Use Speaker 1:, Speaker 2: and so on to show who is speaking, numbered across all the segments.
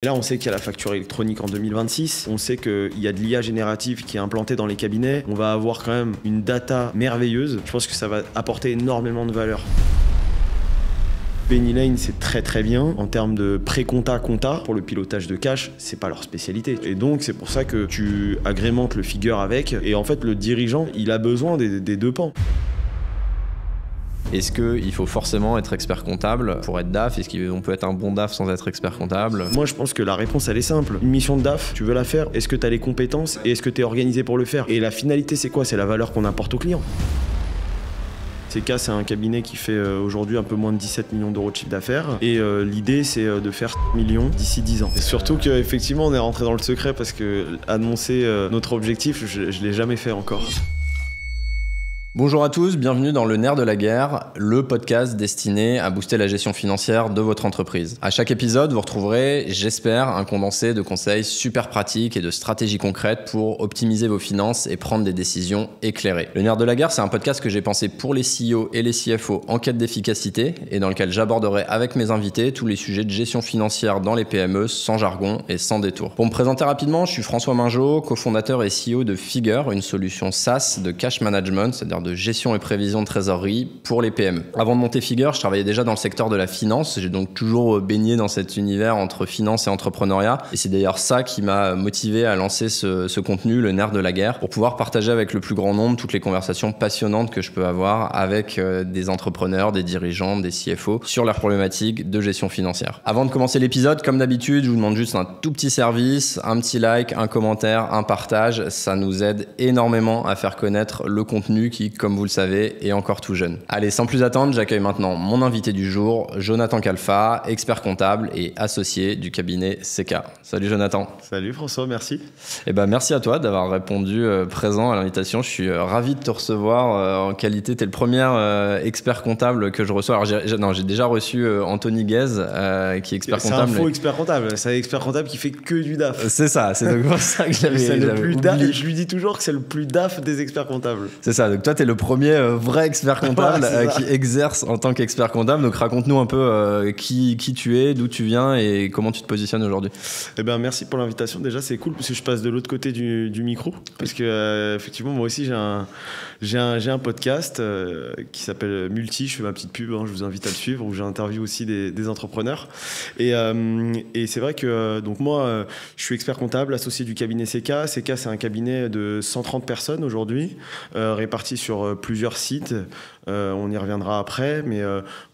Speaker 1: Et là, on sait qu'il y a la facture électronique en 2026. On sait qu'il y a de l'IA générative qui est implantée dans les cabinets. On va avoir quand même une data merveilleuse. Je pense que ça va apporter énormément de valeur. Penny Lane, c'est très très bien en termes de pré-compta, compta. Pour le pilotage de cash, c'est pas leur spécialité. Et donc, c'est pour ça que tu agrémentes le figure avec. Et en fait, le dirigeant, il a besoin des deux pans.
Speaker 2: Est-ce qu'il faut forcément être expert comptable pour être DAF? Est-ce qu'on peut être un bon DAF sans être expert comptable?
Speaker 1: Moi, je pense que la réponse, elle est simple. Une mission de DAF, tu veux la faire? Est-ce que tu as les compétences et est-ce que tu es organisé pour le faire? Et la finalité, c'est quoi? C'est la valeur qu'on apporte au client. CK, c'est un cabinet qui fait aujourd'hui un peu moins de 17 millions d'euros de chiffre d'affaires. Et l'idée, c'est de faire 1 million d'ici 10 ans. Et surtout qu'effectivement, on est rentré dans le secret parce que annoncer notre objectif, je ne l'ai jamais fait encore.
Speaker 2: Bonjour à tous, bienvenue dans Le Nerf de la Guerre, le podcast destiné à booster la gestion financière de votre entreprise. À chaque épisode, vous retrouverez, j'espère, un condensé de conseils super pratiques et de stratégies concrètes pour optimiser vos finances et prendre des décisions éclairées. Le Nerf de la Guerre, c'est un podcast que j'ai pensé pour les CEO et les CFO en quête d'efficacité et dans lequel j'aborderai avec mes invités tous les sujets de gestion financière dans les PME sans jargon et sans détour. Pour me présenter rapidement, je suis François Mingeot, cofondateur et CEO de Figure, une solution SaaS de cash management, c'est-à-dire de gestion et prévision de trésorerie pour les PME. Avant de monter Figure, je travaillais déjà dans le secteur de la finance. J'ai donc toujours baigné dans cet univers entre finance et entrepreneuriat. Et c'est d'ailleurs ça qui m'a motivé à lancer ce contenu, le Nerf de la Guerre, pour pouvoir partager avec le plus grand nombre toutes les conversations passionnantes que je peux avoir avec des entrepreneurs, des dirigeants, des CFO sur leurs problématiques de gestion financière. Avant de commencer l'épisode, comme d'habitude, je vous demande juste un tout petit service, un petit like, un commentaire, un partage. Ça nous aide énormément à faire connaître le contenu qui, comme vous le savez, est encore tout jeune. Allez, sans plus attendre, j'accueille maintenant mon invité du jour, Jonathan Calfa, expert comptable et associé du cabinet CK. Salut Jonathan.
Speaker 1: Salut François, merci.
Speaker 2: Eh ben, merci à toi d'avoir répondu présent à l'invitation. Je suis ravi de te recevoir en qualité. Tu es le premier expert comptable que je reçois. Alors, j'ai déjà reçu Anthony Guez, qui est expert comptable.
Speaker 1: C'est un faux expert comptable. C'est un expert comptable qui fait que du DAF.
Speaker 2: C'est ça. C'est donc pour ça que j'avais
Speaker 1: je lui dis toujours que c'est le plus DAF des experts comptables.
Speaker 2: C'est ça. Donc toi, tu es le premier vrai expert comptable qui exerce en tant qu'expert comptable. Donc raconte-nous un peu qui tu es, d'où tu viens et comment tu te positionnes aujourd'hui.
Speaker 1: Eh ben, merci pour l'invitation. Déjà, c'est cool parce que je passe de l'autre côté du micro. Parce que effectivement, moi aussi, j'ai un podcast qui s'appelle Multi. Je fais ma petite pub, je vous invite à le suivre, où j'interviewe aussi des entrepreneurs. Et c'est vrai que donc moi, je suis expert comptable, associé du cabinet CK. CK, c'est un cabinet de 130 personnes aujourd'hui, répartis sur plusieurs sites. On y reviendra après, mais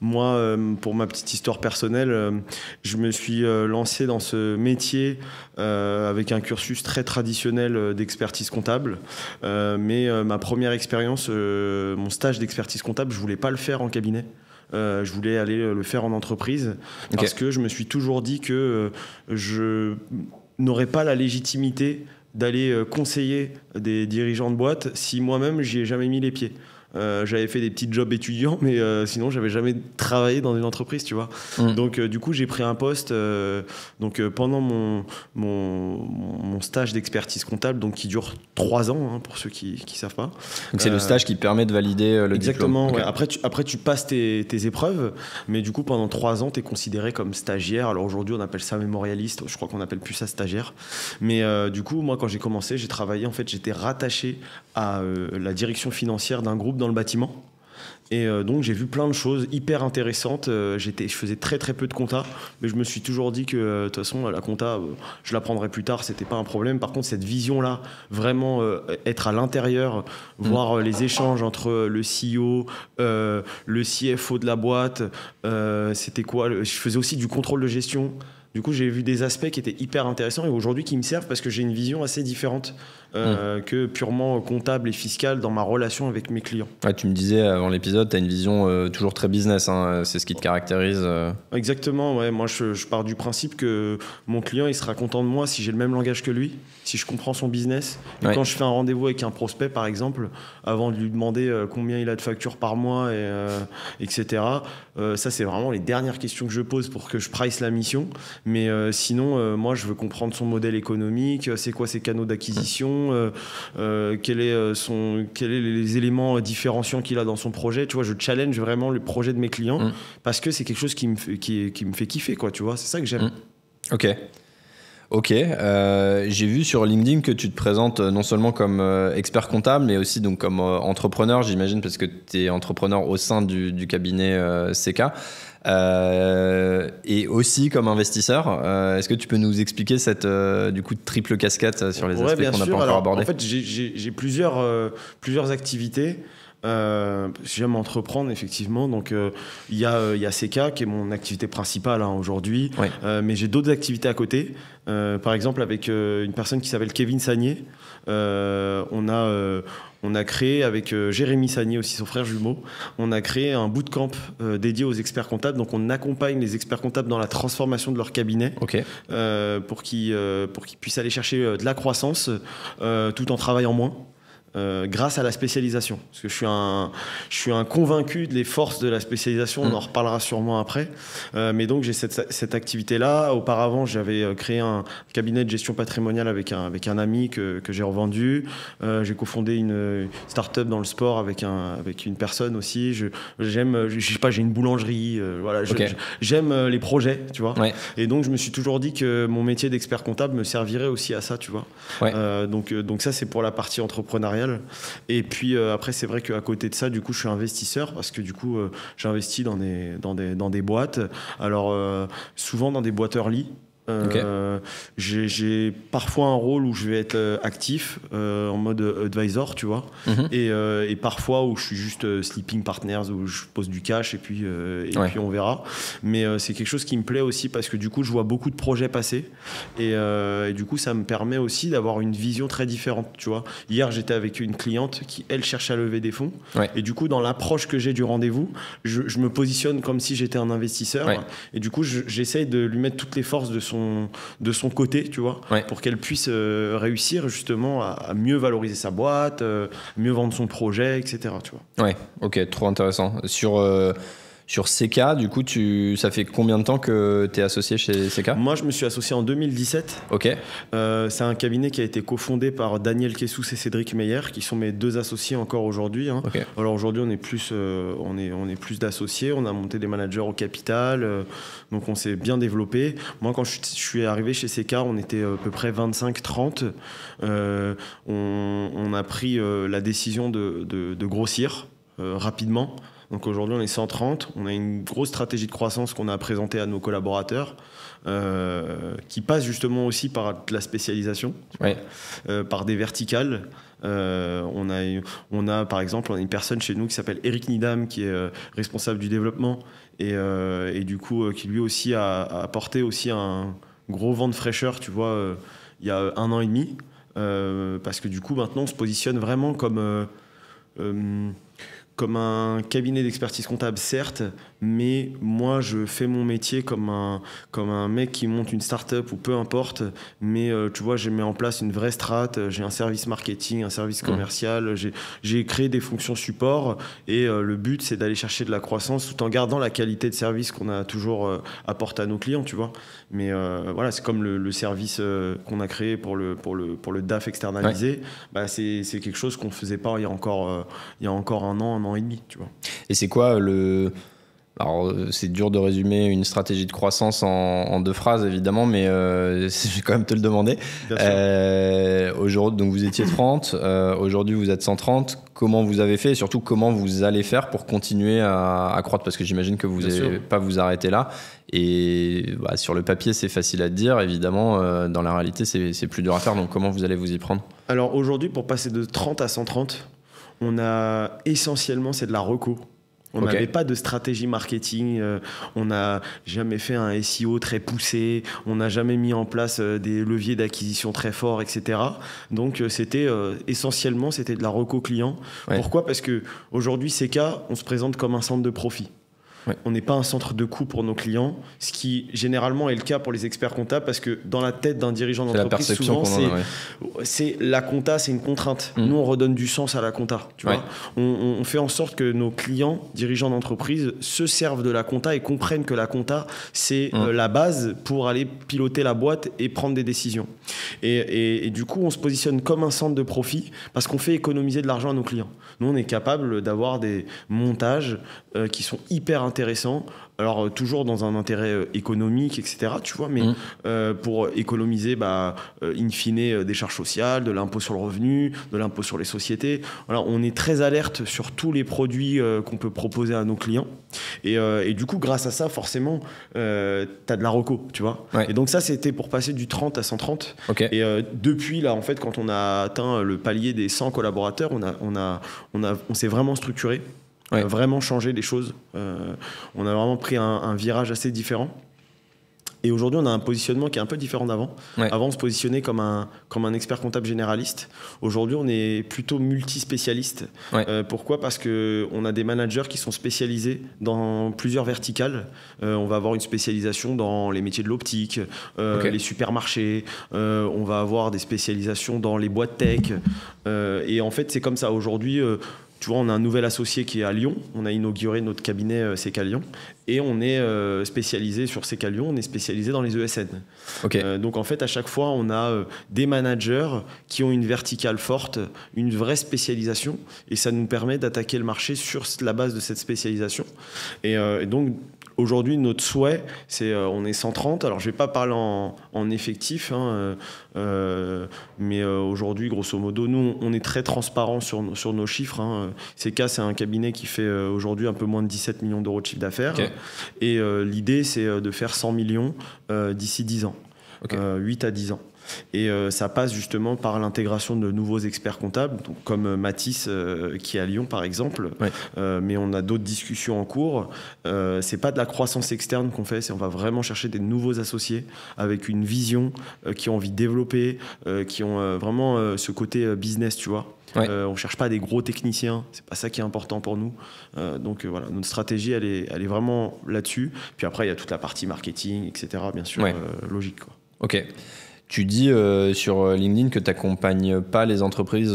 Speaker 1: moi, pour ma petite histoire personnelle, je me suis lancé dans ce métier avec un cursus très traditionnel d'expertise comptable. Mais ma première expérience, mon stage d'expertise comptable, je voulais pas le faire en cabinet. Je voulais aller le faire en entreprise parce que je me suis toujours dit que je n'aurais pas la légitimité d'aller conseiller des dirigeants de boîte si moi-même j'y ai jamais mis les pieds. J'avais fait des petits jobs étudiants, mais sinon j'avais jamais travaillé dans une entreprise, tu vois. Donc du coup j'ai pris un poste pendant mon stage d'expertise comptable, donc qui dure 3 ans, pour ceux qui savent pas.
Speaker 2: Donc c'est le stage qui permet de valider le
Speaker 1: exactement,
Speaker 2: diplôme.
Speaker 1: Ouais. Après tu passes tes épreuves, mais du coup pendant 3 ans tu es considéré comme stagiaire. Alors aujourd'hui on appelle ça mémorialiste, je crois qu'on appelle plus ça stagiaire. Mais du coup moi quand j'ai commencé, j'ai travaillé, en fait j'étais rattaché à la direction financière d'un groupe dans le bâtiment. Et donc j'ai vu plein de choses hyper intéressantes. Je faisais très très peu de compta, mais je me suis toujours dit que de toute façon la compta, je la prendrai plus tard, c'était pas un problème. Par contre cette vision-là, vraiment être à l'intérieur, voir les échanges entre le CEO, le CFO de la boîte, c'était quoi je faisais aussi du contrôle de gestion. Du coup, j'ai vu des aspects qui étaient hyper intéressants et aujourd'hui qui me servent parce que j'ai une vision assez différente que purement comptable et fiscale dans ma relation avec mes clients.
Speaker 2: Ouais, tu me disais avant l'épisode, tu as une vision toujours très business, c'est ce qui te caractérise.
Speaker 1: Exactement, ouais. Moi je pars du principe que mon client il sera content de moi si j'ai le même langage que lui, si je comprends son business. Et quand je fais un rendez-vous avec un prospect par exemple, avant de lui demander combien il a de factures par mois, etc. Ça c'est vraiment les dernières questions que je pose pour que je price la mission. Mais sinon, moi, je veux comprendre son modèle économique, c'est quoi ses canaux d'acquisition, quels sont les éléments différenciants qu'il a dans son projet. Tu vois, je challenge vraiment le projet de mes clients parce que c'est quelque chose qui me fait kiffer, quoi, tu vois. C'est ça que j'aime.
Speaker 2: Ok. Ok, j'ai vu sur LinkedIn que tu te présentes non seulement comme expert comptable, mais aussi donc comme entrepreneur, j'imagine, parce que tu es entrepreneur au sein du cabinet CK, et aussi comme investisseur. Est-ce que tu peux nous expliquer cette du coup triple casquette sur les aspects qu'on n'a pas encore abordés?
Speaker 1: En fait, j'ai plusieurs activités. J'aime entreprendre effectivement, donc il y a CK qui est mon activité principale aujourd'hui,
Speaker 2: Ouais.
Speaker 1: Mais j'ai d'autres activités à côté. Par exemple avec une personne qui s'appelle Kevin Sagnier, on a créé avec Jérémy Sagnier aussi, son frère jumeau, on a créé un bootcamp dédié aux experts comptables. Donc on accompagne les experts comptables dans la transformation de leur cabinet,
Speaker 2: Ok.
Speaker 1: pour qu'ils puissent aller chercher de la croissance tout en travaillant moins. Grâce à la spécialisation. Parce que je suis un convaincu des forces de la spécialisation, on en reparlera sûrement après. Mais donc j'ai cette activité-là. Auparavant, j'avais créé un cabinet de gestion patrimoniale avec un ami que j'ai revendu. J'ai cofondé une start-up dans le sport avec une personne aussi. Je sais pas, j'ai une boulangerie. Voilà,
Speaker 2: Okay.
Speaker 1: j'aime les projets, tu vois.
Speaker 2: Ouais.
Speaker 1: Et donc je me suis toujours dit que mon métier d'expert comptable me servirait aussi à ça, tu vois.
Speaker 2: Ouais.
Speaker 1: Donc ça, c'est pour la partie entrepreneuriale. Et puis après, c'est vrai qu'à côté de ça, du coup, je suis investisseur parce que du coup, j'investis dans des boîtes. Alors, souvent dans des boîtes early. J'ai parfois un rôle où je vais être actif en mode advisor, tu vois, et parfois où je suis juste sleeping partners, où je pose du cash et puis on verra. Mais c'est quelque chose qui me plaît aussi parce que du coup je vois beaucoup de projets passer et du coup ça me permet aussi d'avoir une vision très différente, tu vois. Hier j'étais avec une cliente qui elle cherche à lever des fonds, et du coup dans l'approche que j'ai du rendez-vous, je me positionne comme si j'étais un investisseur, et du coup j'essaye de lui mettre toutes les forces de son côté, tu vois, pour qu'elle puisse réussir justement à mieux valoriser sa boîte, mieux vendre son projet, etc. Tu vois.
Speaker 2: Ouais, ok, trop intéressant. Sur CK, du coup, ça fait combien de temps que tu es associé chez CK?
Speaker 1: Moi, je me suis associé en 2017.
Speaker 2: Ok.
Speaker 1: C'est un cabinet qui a été cofondé par Daniel Kessous et Cédric Meyer, qui sont mes deux associés encore aujourd'hui.
Speaker 2: Okay.
Speaker 1: Alors aujourd'hui, on est plus d'associés. On a monté des managers au capital, donc on s'est bien développé. Moi, quand je suis arrivé chez CK, on était à peu près 25-30. On a pris la décision de grossir rapidement. Donc aujourd'hui, on est 130. On a une grosse stratégie de croissance qu'on a présentée à nos collaborateurs, qui passe justement aussi par de la spécialisation, par des verticales. On a par exemple une personne chez nous qui s'appelle Eric Nidam, qui est responsable du développement et du coup qui lui aussi a apporté aussi un gros vent de fraîcheur, tu vois, il y a 1 an et demi, parce que du coup maintenant on se positionne vraiment comme un cabinet d'expertise comptable, certes, mais moi, je fais mon métier comme un mec qui monte une start-up ou peu importe, mais tu vois, je mets en place une vraie strat, j'ai un service marketing, un service commercial, j'ai créé des fonctions support et le but, c'est d'aller chercher de la croissance tout en gardant la qualité de service qu'on a toujours apporté à nos clients, tu vois. Mais voilà, c'est comme le service qu'on a créé pour le DAF externalisé, bah, c'est quelque chose qu'on ne faisait pas il y a encore 1 an et demi, tu vois.
Speaker 2: Et c'est quoi alors, c'est dur de résumer une stratégie de croissance en 2 phrases, évidemment, mais je vais quand même te le demander. Aujourd'hui, donc vous étiez 30, aujourd'hui vous êtes 130. Comment vous avez fait et surtout comment vous allez faire pour continuer à croître? Parce que j'imagine que vous n'allez pas vous arrêter là. Et sur le papier, c'est facile à dire. Évidemment, dans la réalité, c'est plus dur à faire. Donc comment vous allez vous y prendre?
Speaker 1: Alors aujourd'hui, pour passer de 30 à 130, on a essentiellement, c'est de la reco. On n'avait pas de stratégie marketing, on n'a jamais fait un SEO très poussé, on n'a jamais mis en place des leviers d'acquisition très forts, etc. Donc c'était essentiellement de la reco client. Pourquoi? Parce qu'aujourd'hui, CK, on se présente comme un centre de profit. On n'est pas un centre de coût pour nos clients, ce qui généralement est le cas pour les experts comptables, parce que dans la tête d'un dirigeant d'entreprise, souvent c'est la compta, c'est une contrainte. Nous, on redonne du sens à la compta. Tu vois, on fait en sorte que nos clients, dirigeants d'entreprise, se servent de la compta et comprennent que la compta, c'est la base pour aller piloter la boîte et prendre des décisions. Et du coup, on se positionne comme un centre de profit parce qu'on fait économiser de l'argent à nos clients. Nous, on est capable d'avoir des montages qui sont hyper intéressants intéressant. Alors, toujours dans un intérêt économique, etc., tu vois, mais pour économiser, in fine, des charges sociales, de l'impôt sur le revenu, de l'impôt sur les sociétés. Voilà, on est très alerte sur tous les produits qu'on peut proposer à nos clients. Et du coup, grâce à ça, forcément, tu as de la reco, tu vois. Ouais. Et donc ça, c'était pour passer du 30 à 130. Okay. Et depuis, là, en fait, quand on a atteint le palier des 100 collaborateurs, on s'est vraiment structuré. Ouais. Vraiment changé les choses. On a vraiment pris un virage assez différent. Et aujourd'hui, on a un positionnement qui est un peu différent d'avant. Ouais. Avant, on se positionnait comme un expert comptable généraliste. Aujourd'hui, on est plutôt multispécialiste. Ouais. Pourquoi ? Parce qu'on a des managers qui sont spécialisés dans plusieurs verticales. On va avoir une spécialisation dans les métiers de l'optique, les supermarchés. On va avoir des spécialisations dans les boîtes tech. Et en fait, c'est comme ça. Aujourd'hui, tu vois, on a un nouvel associé qui est à Lyon. On a inauguré notre cabinet CK Lyon. Et on est spécialisé sur CK Lyon. On est spécialisé dans les ESN. Okay. Donc, en fait, à chaque fois, on a des managers qui ont une verticale forte, une vraie spécialisation. Et ça nous permet d'attaquer le marché sur la base de cette spécialisation. Et donc, aujourd'hui, notre souhait, c'est on est 130. Alors, je ne vais pas parler en effectif, mais aujourd'hui, grosso modo, nous, on est très transparent sur nos chiffres. CK, c'est un cabinet qui fait aujourd'hui un peu moins de 17 millions d'euros de chiffre d'affaires. Okay. Et l'idée, c'est de faire 100 millions d'ici 10 ans, okay. 8 à 10 ans. Et ça passe justement par l'intégration de nouveaux experts comptables, donc comme Mathis qui est à Lyon par exemple. Ouais. Mais on a d'autres discussions en cours. C'est pas de la croissance externe qu'on fait, on va vraiment chercher des nouveaux associés avec une vision, qui ont envie de développer, qui ont vraiment ce côté business, tu vois. Ouais. On cherche pas des gros techniciens, c'est pas ça qui est important pour nous. Donc voilà, notre stratégie elle est vraiment là-dessus. Puis après il y a toute la partie marketing, etc. Bien sûr, ouais. Logique, quoi.
Speaker 2: Ok. Tu dis sur LinkedIn que tu n'accompagnes pas les entreprises...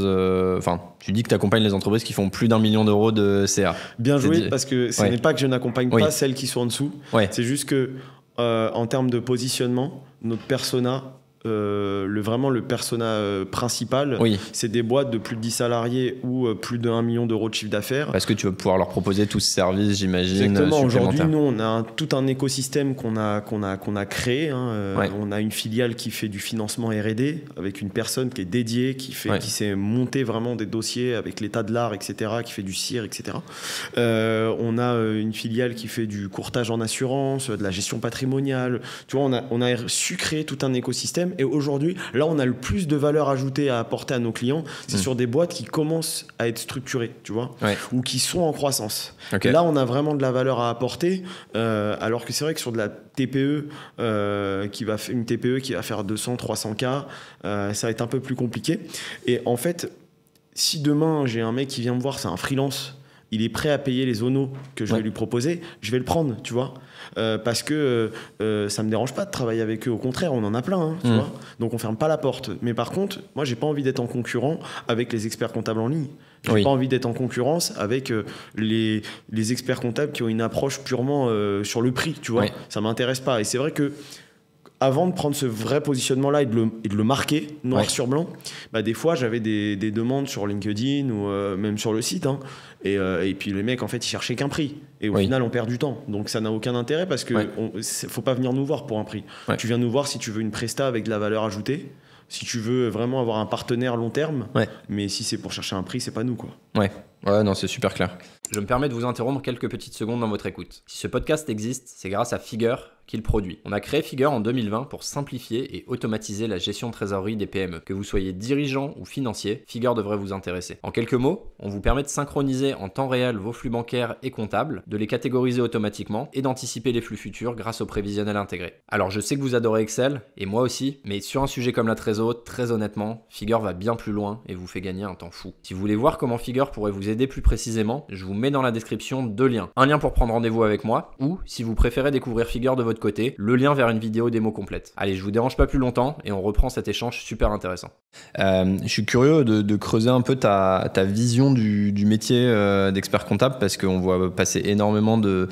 Speaker 2: tu dis que tu accompagnes les entreprises qui font plus d'1 million d'euros de CA.
Speaker 1: Bien joué, parce que ce n'est pas que je n'accompagne pas celles qui sont en dessous. Ouais. C'est juste que, en termes de positionnement, notre persona... le persona principal, c'est des boîtes de plus de 10 salariés ou plus de 1 million d'euros de chiffre d'affaires.
Speaker 2: Parce que tu vas pouvoir leur proposer tout ce service, j'imagine.
Speaker 1: Exactement. Aujourd'hui, nous, on a tout un écosystème qu'on a créé. On a une filiale qui fait du financement R&D avec une personne qui est dédiée, qui s'est monté vraiment des dossiers avec l'état de l'art, etc., qui fait du CIR, etc. On a une filiale qui fait du courtage en assurance, de la gestion patrimoniale. Tu vois, on a su créer tout un écosystème. Et aujourd'hui, là, on a le plus de valeur ajoutée à apporter à nos clients. C'est sur des boîtes qui commencent à être structurées, tu vois, ou qui sont en croissance. Okay. Là, on a vraiment de la valeur à apporter, alors que c'est vrai que sur de la TPE, une TPE qui va faire 200, 300K, ça va être un peu plus compliqué. Et en fait, si demain, j'ai un mec qui vient me voir, c'est un freelance, il est prêt à payer les ONO que je vais lui proposer, je vais le prendre, tu vois. Parce que ça me dérange pas de travailler avec eux, au contraire, on en a plein, tu vois. Donc on ferme pas la porte. Mais par contre, moi j'ai pas envie d'être en concurrent avec les experts comptables en ligne. J'ai pas envie d'être en concurrence avec les experts comptables qui ont une approche purement sur le prix, tu vois. Ça m'intéresse pas. Et c'est vrai que avant de prendre ce vrai positionnement-là et de le marquer noir sur blanc, des fois j'avais des demandes sur LinkedIn ou même sur le site, et puis les mecs en fait ils cherchaient qu'un prix, et au final on perd du temps, donc ça n'a aucun intérêt parce que faut pas venir nous voir pour un prix. Tu viens nous voir si tu veux une presta avec de la valeur ajoutée, si tu veux vraiment avoir un partenaire long terme, mais si c'est pour chercher un prix, c'est pas nous, quoi.
Speaker 2: Ouais, non, c'est super clair. Je me permets de vous interrompre quelques petites secondes dans votre écoute. Si ce podcast existe, c'est grâce à Figure qu'il produit. On a créé Figure en 2020 pour simplifier et automatiser la gestion de trésorerie des PME. Que vous soyez dirigeant ou financier, Figure devrait vous intéresser. En quelques mots, on vous permet de synchroniser en temps réel vos flux bancaires et comptables, de les catégoriser automatiquement et d'anticiper les flux futurs grâce au prévisionnel intégré. Alors je sais que vous adorez Excel, et moi aussi, mais sur un sujet comme la trésor, très honnêtement, Figure va bien plus loin et vous fait gagner un temps fou. Si vous voulez voir comment Figure pourrait vous aider plus précisément, je vous mets dans la description 2 liens. Un lien pour prendre rendez-vous avec moi, ou si vous préférez découvrir Figure de votre côté, le lien vers une vidéo démo complète. Allez, je vous dérange pas plus longtemps et on reprend cet échange super intéressant. Je suis curieux de creuser un peu ta vision du métier d'expert comptable, parce qu'on voit passer énormément de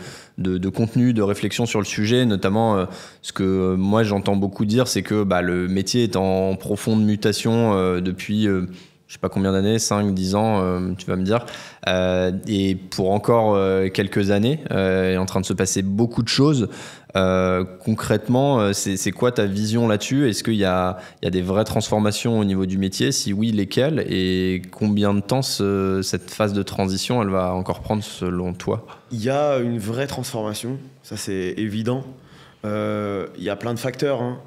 Speaker 2: contenu, de réflexion sur le sujet, notamment ce que moi j'entends beaucoup dire, c'est que le métier est en profonde mutation depuis je sais pas combien d'années, 5, 10 ans, tu vas me dire. Et pour encore quelques années, il est en train de se passer beaucoup de choses. Concrètement, c'est quoi ta vision là-dessus? Est-ce qu'il y a des vraies transformations au niveau du métier? Si oui, lesquelles? Et combien de temps cette phase de transition, elle va encore prendre selon toi?
Speaker 1: Il y a une vraie transformation, ça c'est évident. Il y a plein de facteurs, hein.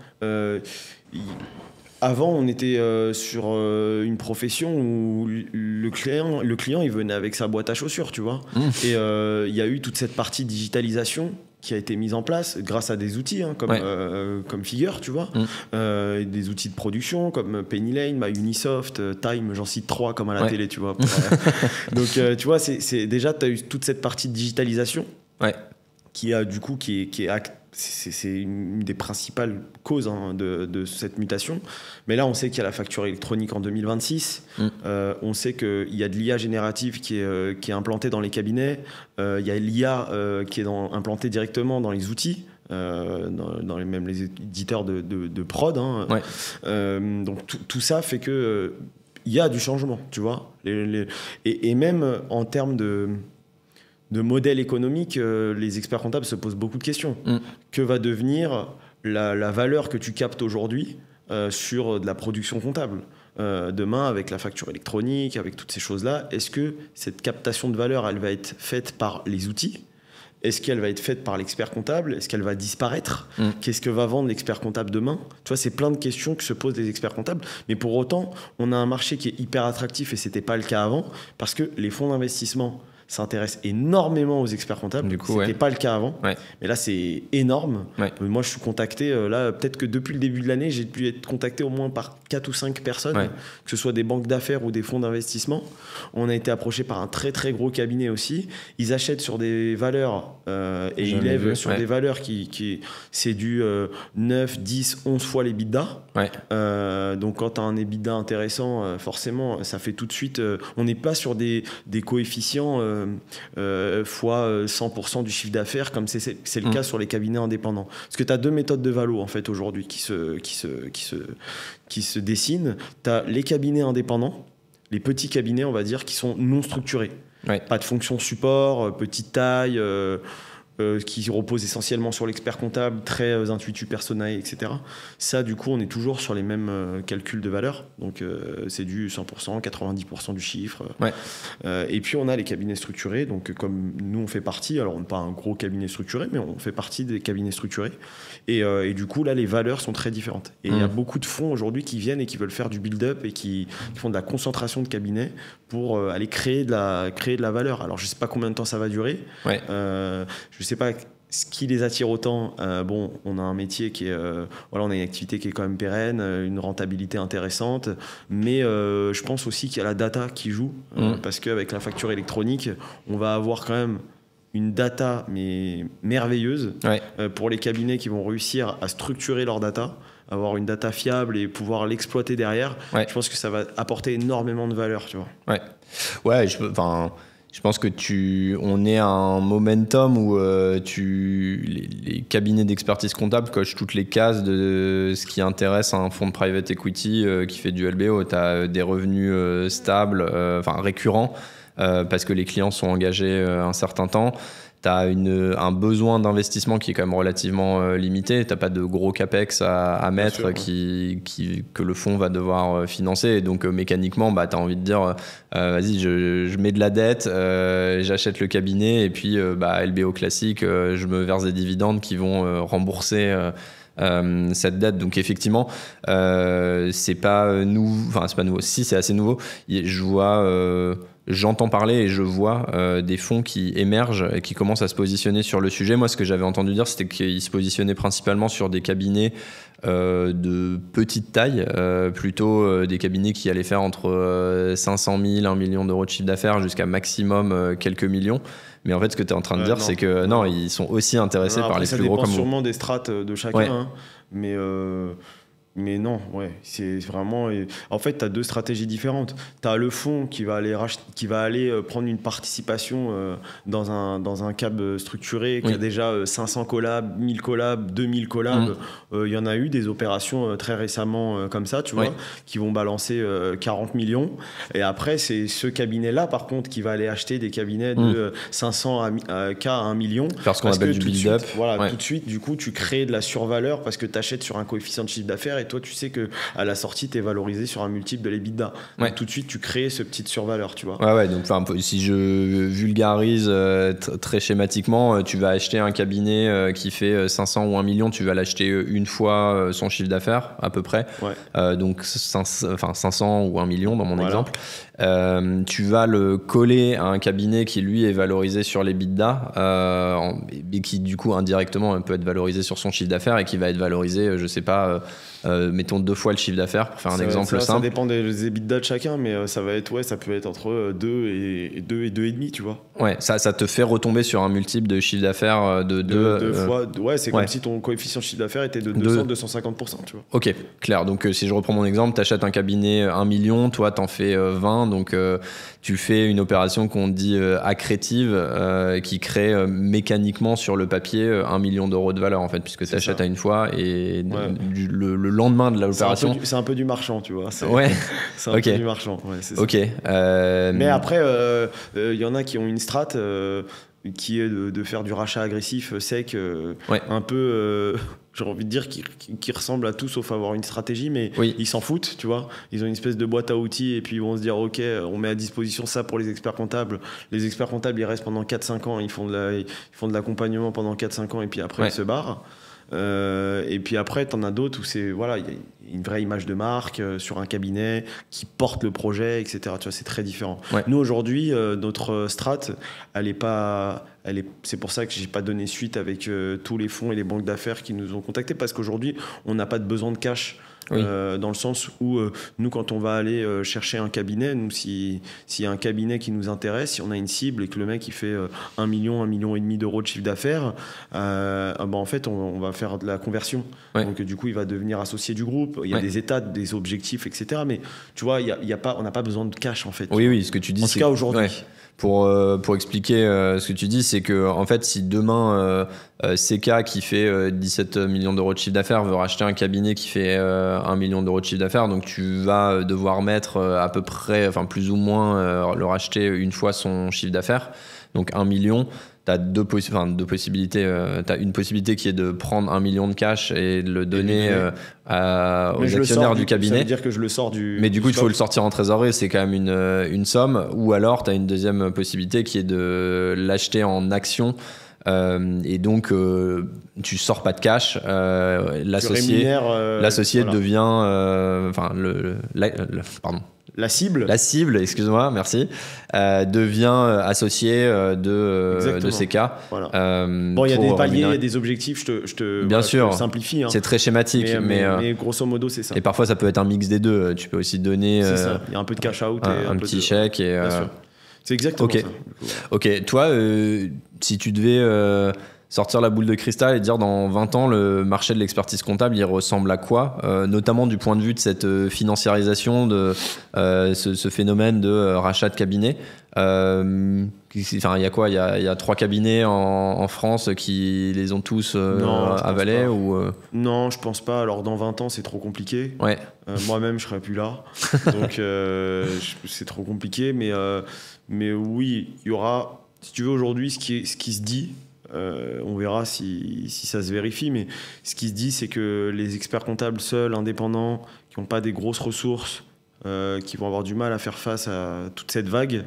Speaker 1: Avant, on était sur une profession où le client, il venait avec sa boîte à chaussures, tu vois. Et il y a eu toute cette partie digitalisation qui a été mise en place grâce à des outils comme Figure, tu vois. Des outils de production comme Penny Lane, Unisoft, Time, j'en cite 3 comme à la télé, tu vois. Donc, tu vois, déjà, tu as eu toute cette partie de digitalisation qui a du coup, c'est une des principales causes, hein, de cette mutation. Mais là, on sait qu'il y a la facture électronique en 2026. On sait qu'il y a de l'IA générative qui est implantée dans les cabinets. Il y a l'IA qui est implantée directement dans les outils. Même les éditeurs de prod. Hein. Donc tout ça fait que il y a du changement, tu vois. Et même en termes de modèle économique, les experts comptables se posent beaucoup de questions. Que va devenir la valeur que tu captes aujourd'hui sur de la production comptable demain, avec la facture électronique, avec toutes ces choses-là? Est-ce que cette captation de valeur, elle va être faite par les outils? Est-ce qu'elle va être faite par l'expert comptable? Est-ce qu'elle va disparaître? Qu'est-ce que va vendre l'expert comptable demain? Tu vois, c'est plein de questions que se posent les experts comptables. Mais pour autant, on a un marché qui est hyper attractif et ce n'était pas le cas avant, parce que les fonds d'investissement s'intéresse énormément aux experts comptables. Du coup, c'était pas le cas avant. Mais là, c'est énorme. Moi, je suis contacté, là, peut-être que depuis le début de l'année, j'ai pu être contacté au moins par 4 ou 5 personnes, que ce soit des banques d'affaires ou des fonds d'investissement. On a été approché par un très, très gros cabinet aussi. Ils achètent sur des valeurs et ils lèvent sur des valeurs qui c'est du 9, 10, 11 fois l'EBITDA. Donc, quand tu as un EBITDA intéressant, forcément, ça fait tout de suite... on n'est pas sur des coefficients fois 100% du chiffre d'affaires, comme c'est le cas sur les cabinets indépendants. Parce que tu as 2 méthodes de valo, en fait, aujourd'hui, qui se dessinent. Tu as les cabinets indépendants, les petits cabinets, on va dire, qui sont non structurés. Pas de fonction support, petite taille, qui repose essentiellement sur l'expert comptable, très intuitu personnel, etc. Ça, du coup, on est toujours sur les mêmes calculs de valeur. Donc, c'est du 100%, 90% du chiffre. Et puis, on a les cabinets structurés. Donc, comme nous, on fait partie, alors on n'est pas un gros cabinet structuré, mais on fait partie des cabinets structurés. Et du coup, là, les valeurs sont très différentes. Et il y a beaucoup de fonds aujourd'hui qui viennent et qui veulent faire du build-up et qui font de la concentration de cabinets pour aller créer de la valeur. Alors, je ne sais pas combien de temps ça va durer. Je sais pas ce qui les attire autant. Bon, on a un métier qui est... on a une activité qui est quand même pérenne, une rentabilité intéressante, mais je pense aussi qu'il y a la data qui joue, parce qu'avec la facture électronique, on va avoir quand même une data mais merveilleuse pour les cabinets qui vont réussir à structurer leur data, avoir une data fiable et pouvoir l'exploiter derrière. Je pense que ça va apporter énormément de valeur, tu vois.
Speaker 2: Je pense que on est à un momentum où les cabinets d'expertise comptable cochent toutes les cases de ce qui intéresse un fonds de private equity qui fait du LBO. Tu as des revenus stables, récurrents, parce que les clients sont engagés un certain temps. Tu as un besoin d'investissement qui est quand même relativement limité. Tu n'as pas de gros capex à mettre que le fonds va devoir financer. Et donc, mécaniquement, tu as envie de dire vas-y, je mets de la dette, j'achète le cabinet et puis LBO classique, je me verse des dividendes qui vont rembourser cette dette. Donc effectivement, c'est pas nouveau. Si, c'est assez nouveau. Je vois... J'entends parler et je vois des fonds qui émergent et qui commencent à se positionner sur le sujet. Moi, ce que j'avais entendu dire, c'était qu'ils se positionnaient principalement sur des cabinets de petite taille, plutôt des cabinets qui allaient faire entre 500 000, 1 million d'euros de chiffre d'affaires jusqu'à maximum quelques millions. Mais en fait, ce que tu es en train de dire, c'est que non, ils sont aussi intéressés par les plus gros comme vous.
Speaker 1: Ça dépend sûrement des strates de chacun, mais... Mais non, ouais, c'est vraiment. En fait, tu as deux stratégies différentes. Tu as le fonds qui va aller prendre une participation dans un cab structuré qui a déjà 500 collabs, 1000 collabs, 2000 collabs. Il y en a eu des opérations très récemment comme ça, tu vois, qui vont balancer 40 millions. Et après, c'est ce cabinet-là, par contre, qui va aller acheter des cabinets de 500 K à 1 million.
Speaker 2: Faire ce qu'on appelle du build-up.
Speaker 1: Voilà, tout de suite, du coup, tu crées de la survaleur parce que tu achètes sur un coefficient de chiffre d'affaires. Et toi, tu sais qu'à la sortie, tu es valorisé sur un multiple de l'EBITDA. Donc, tout de suite, tu crées ce petit survaleur, tu vois.
Speaker 2: Ouais, donc si je vulgarise très schématiquement, tu vas acheter un cabinet qui fait 500 ou 1 million, tu vas l'acheter une fois son chiffre d'affaires, à peu près. Donc 500 ou 1 million dans mon exemple. Tu vas le coller à un cabinet qui, lui, est valorisé sur l'EBITDA, et qui, du coup, indirectement, peut être valorisé sur son chiffre d'affaires et qui va être valorisé, je sais pas... mettons 2 fois le chiffre d'affaires pour faire un exemple simple.
Speaker 1: Ça dépend des EBITDA de chacun, mais ça peut être entre 2 et 2,5, tu vois.
Speaker 2: Ouais, ça te fait retomber sur un multiple de chiffre d'affaires de 2
Speaker 1: fois. Ouais, c'est comme si ton coefficient de chiffre d'affaires était de 200-250%, tu vois.
Speaker 2: Ok, clair. Donc si je reprends mon exemple, tu achètes un cabinet 1 million, toi t'en fais 20, donc tu fais une opération qu'on dit accrétive qui crée mécaniquement sur le papier 1 million d'euros de valeur en fait, puisque tu achètes à une fois et le lendemain de l'opération.
Speaker 1: C'est un peu du marchand, tu vois. C'est un peu du marchand. Ouais, c'est ça.
Speaker 2: Ok.
Speaker 1: Mais après, y en a qui ont une strat qui est de faire du rachat agressif sec, un peu. J'ai envie de dire qui ressemble à tout sauf avoir une stratégie, mais ils s'en foutent, tu vois. Ils ont une espèce de boîte à outils et puis ils vont se dire ok, on met à disposition ça pour les experts comptables. Les experts comptables, ils restent pendant 4-5 ans, ils font de l'accompagnement pendant 4-5 ans et puis après ils se barrent. Et puis après, t'en as d'autres où c'est voilà, il y a une vraie image de marque sur un cabinet qui porte le projet, etc. Tu vois, c'est très différent. Nous aujourd'hui, notre strat, c'est pour ça que j'ai pas donné suite avec tous les fonds et les banques d'affaires qui nous ont contactés parce qu'aujourd'hui, on n'a pas de besoin de cash. Dans le sens où nous quand on va aller chercher un cabinet, nous s'il y a un cabinet qui nous intéresse, si on a une cible et que le mec il fait 1 million, 1,5 million d'euros de chiffre d'affaires, en fait on va faire de la conversion. Donc du coup il va devenir associé du groupe, il y a des états, des objectifs, etc. Mais tu vois, on n'a pas besoin de cash en fait.
Speaker 2: Oui, ce que tu dis,
Speaker 1: en tout cas aujourd'hui.
Speaker 2: Pour expliquer ce que tu dis, c'est que en fait, si demain CK qui fait 17 millions d'euros de chiffre d'affaires veut racheter un cabinet qui fait 1 million d'euros de chiffre d'affaires, donc tu vas devoir mettre à peu près, enfin plus ou moins, le racheter une fois son chiffre d'affaires, donc 1 million. Tu as deux possibilités. Tu as une possibilité qui est de prendre 1 million de cash et de le donner aux actionnaires du cabinet.
Speaker 1: Ça veut dire que je le sors du.
Speaker 2: Mais du coup, il faut le sortir en trésorerie, c'est quand même une somme. Ou alors, tu as une deuxième possibilité qui est de l'acheter en actions. Et donc, tu sors pas de cash. L'associé devient. Pardon.
Speaker 1: La cible,
Speaker 2: excuse-moi, merci, devient associé de CK.
Speaker 1: Voilà. Bon, il y a des paliers, il y a des objectifs, je te simplifie.
Speaker 2: C'est très schématique,
Speaker 1: mais grosso modo, c'est ça.
Speaker 2: Et parfois, ça peut être un mix des deux. Tu peux aussi donner
Speaker 1: il y a un peu de cash out
Speaker 2: un petit chèque. Et,
Speaker 1: bien sûr. C'est exactement ça.
Speaker 2: Ok, toi, si tu devais sortir la boule de cristal et dire dans 20 ans, le marché de l'expertise comptable, il ressemble à quoi, notamment du point de vue de cette financiarisation de ce phénomène de rachat de cabinet. Il y a quoi ? Il y a 3 cabinets en France qui les ont tous avalés ou
Speaker 1: Non, je pense pas. Alors dans 20 ans, c'est trop compliqué. Moi-même, je serai plus là. Donc c'est trop compliqué. Mais oui, il y aura, si tu veux, aujourd'hui, ce qui se dit. On verra si ça se vérifie, mais ce qui se dit, c'est que les experts comptables seuls, indépendants, qui n'ont pas des grosses ressources, qui vont avoir du mal à faire face à toute cette vague,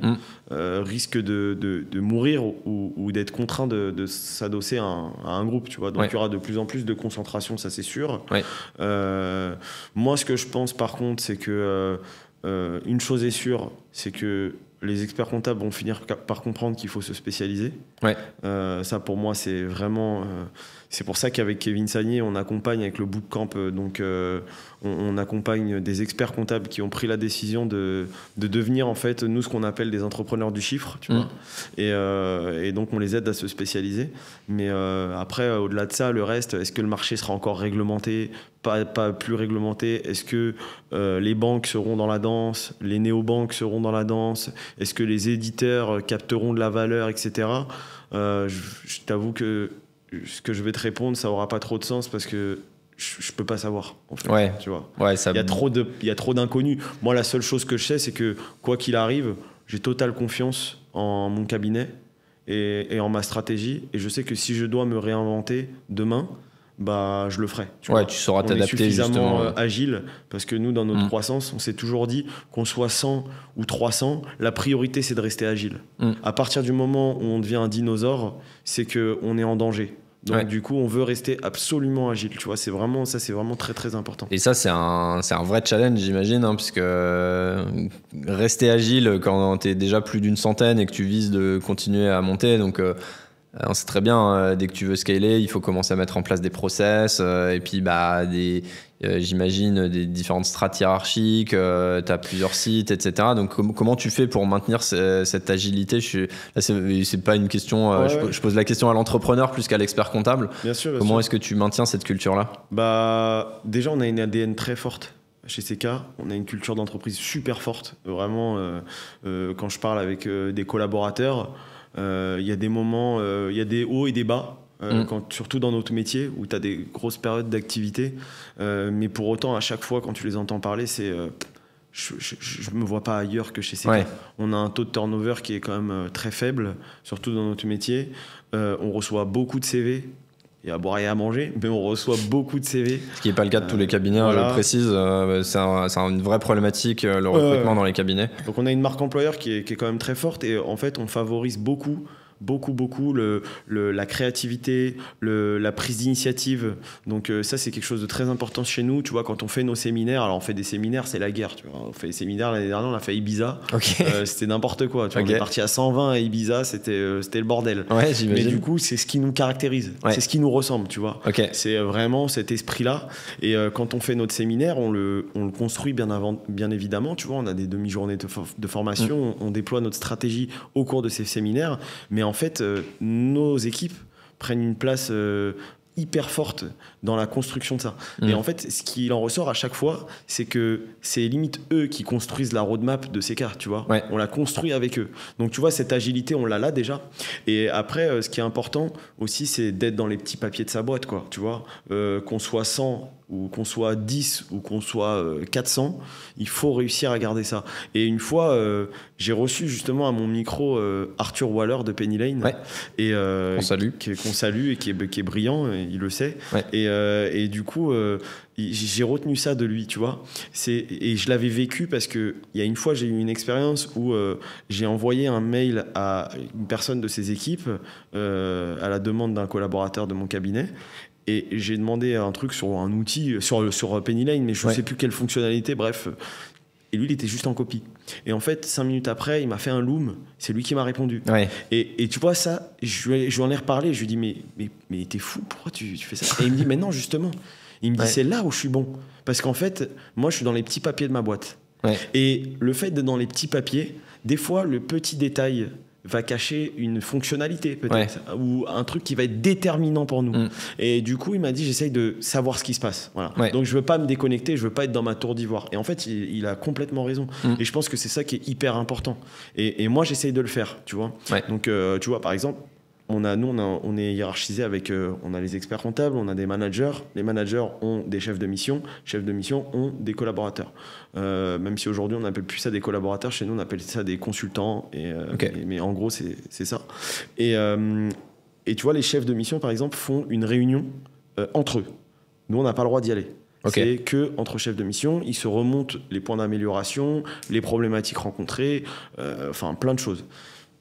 Speaker 1: risquent de mourir ou d'être contraints de s'adosser à un groupe, tu vois. Donc il y aura de plus en plus de concentration, ça c'est sûr. Moi, ce que je pense par contre, c'est que une chose est sûre, c'est que les experts comptables vont finir par comprendre qu'il faut se spécialiser.
Speaker 2: Ouais.
Speaker 1: Ça, pour moi, c'est vraiment... c'est pour ça qu'avec Kevin Sagnier, on accompagne avec le bootcamp. On accompagne des experts comptables qui ont pris la décision de devenir, en fait, nous, ce qu'on appelle des entrepreneurs du chiffre. Tu vois. Et donc, on les aide à se spécialiser. Mais après, au-delà de ça, le reste, est-ce que le marché sera encore réglementé ? Pas plus réglementé. Est-ce que les banques seront dans la danse ? Les néobanques seront dans la danse ? Est-ce que les éditeurs capteront de la valeur, etc. Je t'avoue que ce que je vais te répondre, ça n'aura pas trop de sens parce que je peux pas savoir. En fait,
Speaker 2: ouais.
Speaker 1: Tu vois.
Speaker 2: Ouais, ça...
Speaker 1: il y a trop d'inconnus. Moi, la seule chose que je sais, c'est que quoi qu'il arrive, j'ai totale confiance en mon cabinet et en ma stratégie. Et je sais que si je dois me réinventer demain, bah, je le ferai.
Speaker 2: Tu sauras t'adapter.
Speaker 1: On est suffisamment
Speaker 2: justement.
Speaker 1: agile parce que nous, dans notre croissance, on s'est toujours dit qu'on soit 100 ou 300, la priorité, c'est de rester agile. À partir du moment où on devient un dinosaure, c'est qu'on est en danger. Donc du coup, on veut rester absolument agile. Tu vois, c'est vraiment très très important.
Speaker 2: Et ça, c'est un vrai challenge, j'imagine, hein, puisque rester agile quand tu es déjà plus d'une centaine et que tu vises de continuer à monter, donc... on sait très bien, dès que tu veux scaler, il faut commencer à mettre en place des process et puis j'imagine des différentes strates hiérarchiques, tu as plusieurs sites, etc. Donc comment tu fais pour maintenir cette agilité ? Là, c'est pas une question, je pose la question à l'entrepreneur plus qu'à l'expert comptable.
Speaker 1: Bien sûr,
Speaker 2: comment est-ce que tu maintiens cette culture-là ?
Speaker 1: Déjà, on a une ADN très forte. Chez CK, on a une culture d'entreprise super forte. Vraiment, quand je parle avec des collaborateurs, il y a des moments, il y a des hauts et des bas, surtout dans notre métier où tu as des grosses périodes d'activité. Mais pour autant, à chaque fois, quand tu les entends parler, c'est je me vois pas ailleurs que chez CK. Ouais. On a un taux de turnover qui est quand même très faible, surtout dans notre métier. On reçoit beaucoup de CV. Il y a à boire et à manger, mais on reçoit beaucoup de CV. Ce
Speaker 2: qui n'est pas le cas de tous les cabinets, voilà. Je le précise. C'est une vraie problématique, le recrutement dans les cabinets.
Speaker 1: Donc on a une marque employeur qui est quand même très forte et en fait on favorise beaucoup la créativité, la prise d'initiative. Donc ça, c'est quelque chose de très important chez nous. Tu vois, quand on fait nos séminaires, alors on fait des séminaires, c'est la guerre. Tu vois. On fait des séminaires, l'année dernière, on a fait Ibiza.
Speaker 2: Okay.
Speaker 1: C'était n'importe quoi. Tu vois, on est parti à 120 à Ibiza, c'était le bordel.
Speaker 2: Ouais, j'imagine.
Speaker 1: Mais du coup, c'est ce qui nous caractérise. Ouais. C'est ce qui nous ressemble, tu vois.
Speaker 2: Okay.
Speaker 1: C'est vraiment cet esprit-là. Et quand on fait notre séminaire, on le construit bien évidemment. Tu vois, on a des demi-journées de formation. On déploie notre stratégie au cours de ces séminaires. Mais en fait, nos équipes prennent une place hyper forte dans la construction de ça. Et en fait, ce qu'il en ressort à chaque fois, c'est que c'est limite eux qui construisent la roadmap de ces cas, tu vois. Ouais. On la construit avec eux. Donc, tu vois, cette agilité, on l'a là déjà. Et après, ce qui est important aussi, c'est d'être dans les petits papiers de sa boîte, quoi, tu vois. Qu'on soit 100 ou qu'on soit 10 ou qu'on soit 400, il faut réussir à garder ça. Et une fois, j'ai reçu justement à mon micro Arthur Waller de Penny Lane,
Speaker 2: qu'on
Speaker 1: salue et qui est brillant, il le sait.
Speaker 2: Ouais.
Speaker 1: Et du coup, j'ai retenu ça de lui, tu vois. Et je l'avais vécu parce qu'il y a une fois, j'ai eu une expérience où j'ai envoyé un mail à une personne de ses équipes à la demande d'un collaborateur de mon cabinet. Et j'ai demandé un truc sur un outil, sur Penny Lane, mais je ne sais plus quelle fonctionnalité, bref. Et lui, il était juste en copie. Et en fait, 5 minutes après, il m'a fait un loom. C'est lui qui m'a répondu.
Speaker 2: Ouais.
Speaker 1: Et tu vois, ça, je lui en ai reparlé. Je lui ai dit, mais t'es fou, pourquoi tu fais ça ? Et il me dit, mais non, justement. Il me dit, c'est là où je suis bon. Parce qu'en fait, moi, je suis dans les petits papiers de ma boîte.
Speaker 2: Ouais.
Speaker 1: Et le fait d'être dans les petits papiers, des fois, le petit détail va cacher une fonctionnalité peut-être, ou un truc qui va être déterminant pour nous. Et du coup, il m'a dit, j'essaye de savoir ce qui se passe. Voilà. Ouais. Donc, je veux pas me déconnecter, je veux pas être dans ma tour d'ivoire. Et en fait, il a complètement raison. Et je pense que c'est ça qui est hyper important. Et moi, j'essaye de le faire, tu vois. Ouais. Donc, tu vois, par exemple, on est hiérarchisé avec, on a les experts comptables, on a des managers. Les managers ont des chefs de mission ont des collaborateurs. Même si aujourd'hui on n'appelle plus ça des collaborateurs, chez nous on appelle ça des consultants. Mais en gros c'est ça. Et tu vois, les chefs de mission par exemple font une réunion entre eux. Nous on n'a pas le droit d'y aller. C'est que entre chefs de mission, ils se remontent les points d'amélioration, les problématiques rencontrées, enfin plein de choses.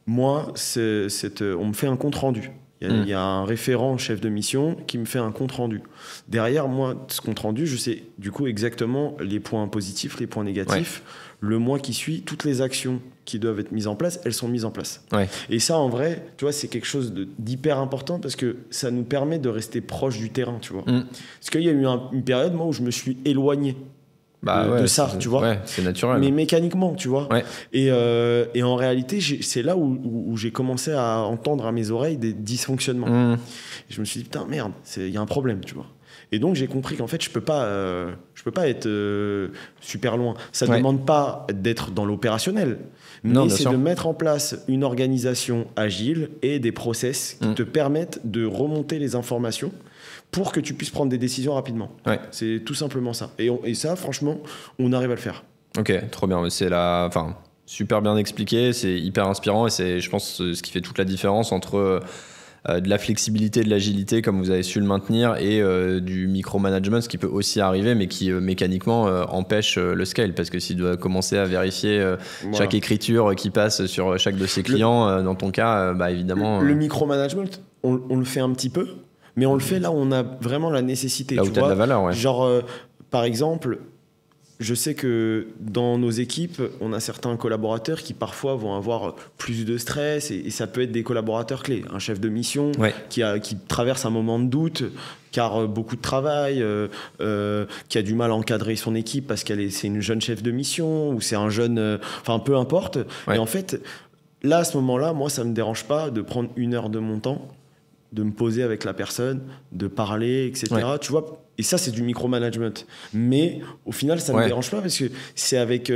Speaker 1: Moi, on me fait un compte rendu. Il y a un référent chef de mission qui me fait un compte rendu. Derrière, moi, ce compte rendu, je sais du coup exactement les points positifs, les points négatifs. Le mois qui suit, toutes les actions qui doivent être mises en place, elles sont mises en place. Et ça, en vrai, tu vois, c'est quelque chose d'hyper important parce que ça nous permet de rester proche du terrain, tu vois. Parce qu'il y a eu une période, moi, où je me suis éloigné de ça, tu vois.
Speaker 2: Ouais, c'est naturel.
Speaker 1: Mais mécaniquement, tu vois. Et en réalité, c'est là où j'ai commencé à entendre à mes oreilles des dysfonctionnements. Et je me suis dit, putain, merde, il y a un problème, tu vois. Et donc, j'ai compris qu'en fait, je peux pas être super loin. Ça ne demande pas d'être dans l'opérationnel, mais c'est de mettre en place une organisation agile et des process qui te permettent de remonter les informations pour que tu puisses prendre des décisions rapidement. C'est tout simplement ça. Et ça, franchement, on arrive à le faire.
Speaker 2: Ok, trop bien. C'est super bien expliqué, c'est hyper inspirant et c'est, je pense, ce qui fait toute la différence entre de la flexibilité, de l'agilité, comme vous avez su le maintenir, et du micromanagement, ce qui peut aussi arriver, mais qui mécaniquement empêche le scale, parce que s'il doit commencer à vérifier chaque écriture qui passe sur chaque de ses clients, dans ton cas, évidemment...
Speaker 1: Le micromanagement, on le fait un petit peu, mais on le fait là où on a vraiment la nécessité.
Speaker 2: Là où tu as de la valeur,
Speaker 1: Genre, par exemple, je sais que dans nos équipes, on a certains collaborateurs qui parfois vont avoir plus de stress et ça peut être des collaborateurs clés. Un chef de mission qui traverse un moment de doute, car beaucoup de travail, qui a du mal à encadrer son équipe parce c'est une jeune chef de mission ou c'est un jeune... Enfin, peu importe. Et en fait, là, à ce moment-là, moi, ça ne me dérange pas de prendre 1 heure de mon temps, de me poser avec la personne, de parler, etc. Tu vois, et ça, c'est du micromanagement. Mais au final, ça ne me dérange pas parce que c'est avec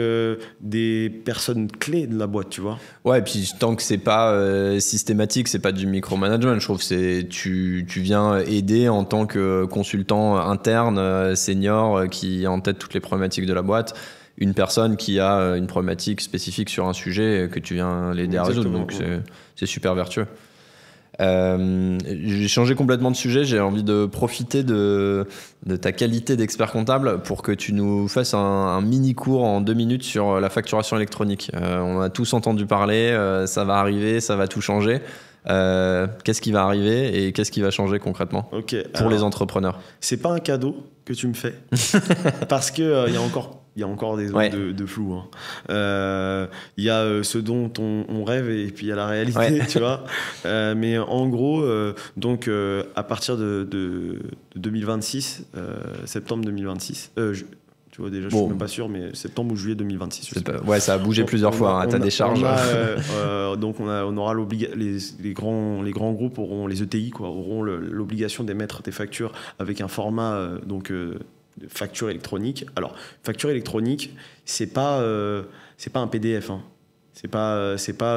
Speaker 1: des personnes clés de la boîte, tu vois.
Speaker 2: Ouais, et puis tant que c'est pas systématique, c'est pas du micromanagement. Je trouve que tu viens aider en tant que consultant interne, senior, qui a en tête toutes les problématiques de la boîte. Une personne qui a une problématique spécifique sur un sujet que tu viens l'aider à résoudre. Donc c'est super vertueux. J'ai changé complètement de sujet. J'ai envie de profiter de ta qualité d'expert comptable pour que tu nous fasses un mini cours en 2 minutes sur la facturation électronique. On a tous entendu parler, ça va arriver, ça va tout changer. Qu'est-ce qui va arriver et qu'est-ce qui va changer concrètement pour les entrepreneurs?
Speaker 1: C'est pas un cadeau que tu me fais parce que il y a encore des zones de flou. Il y a ce dont on rêve et puis il y a la réalité, tu vois. Mais en gros, donc à partir de 2026, septembre 2026, tu vois, déjà, je suis même pas sûr, mais septembre ou juillet 2026.
Speaker 2: Ça a bougé plusieurs fois, ta décharge.
Speaker 1: Donc, on aura les grands groupes les ETI, auront l'obligation d'émettre des factures avec un format, facture électronique. Alors, facture électronique, c'est pas un PDF, hein. C'est pas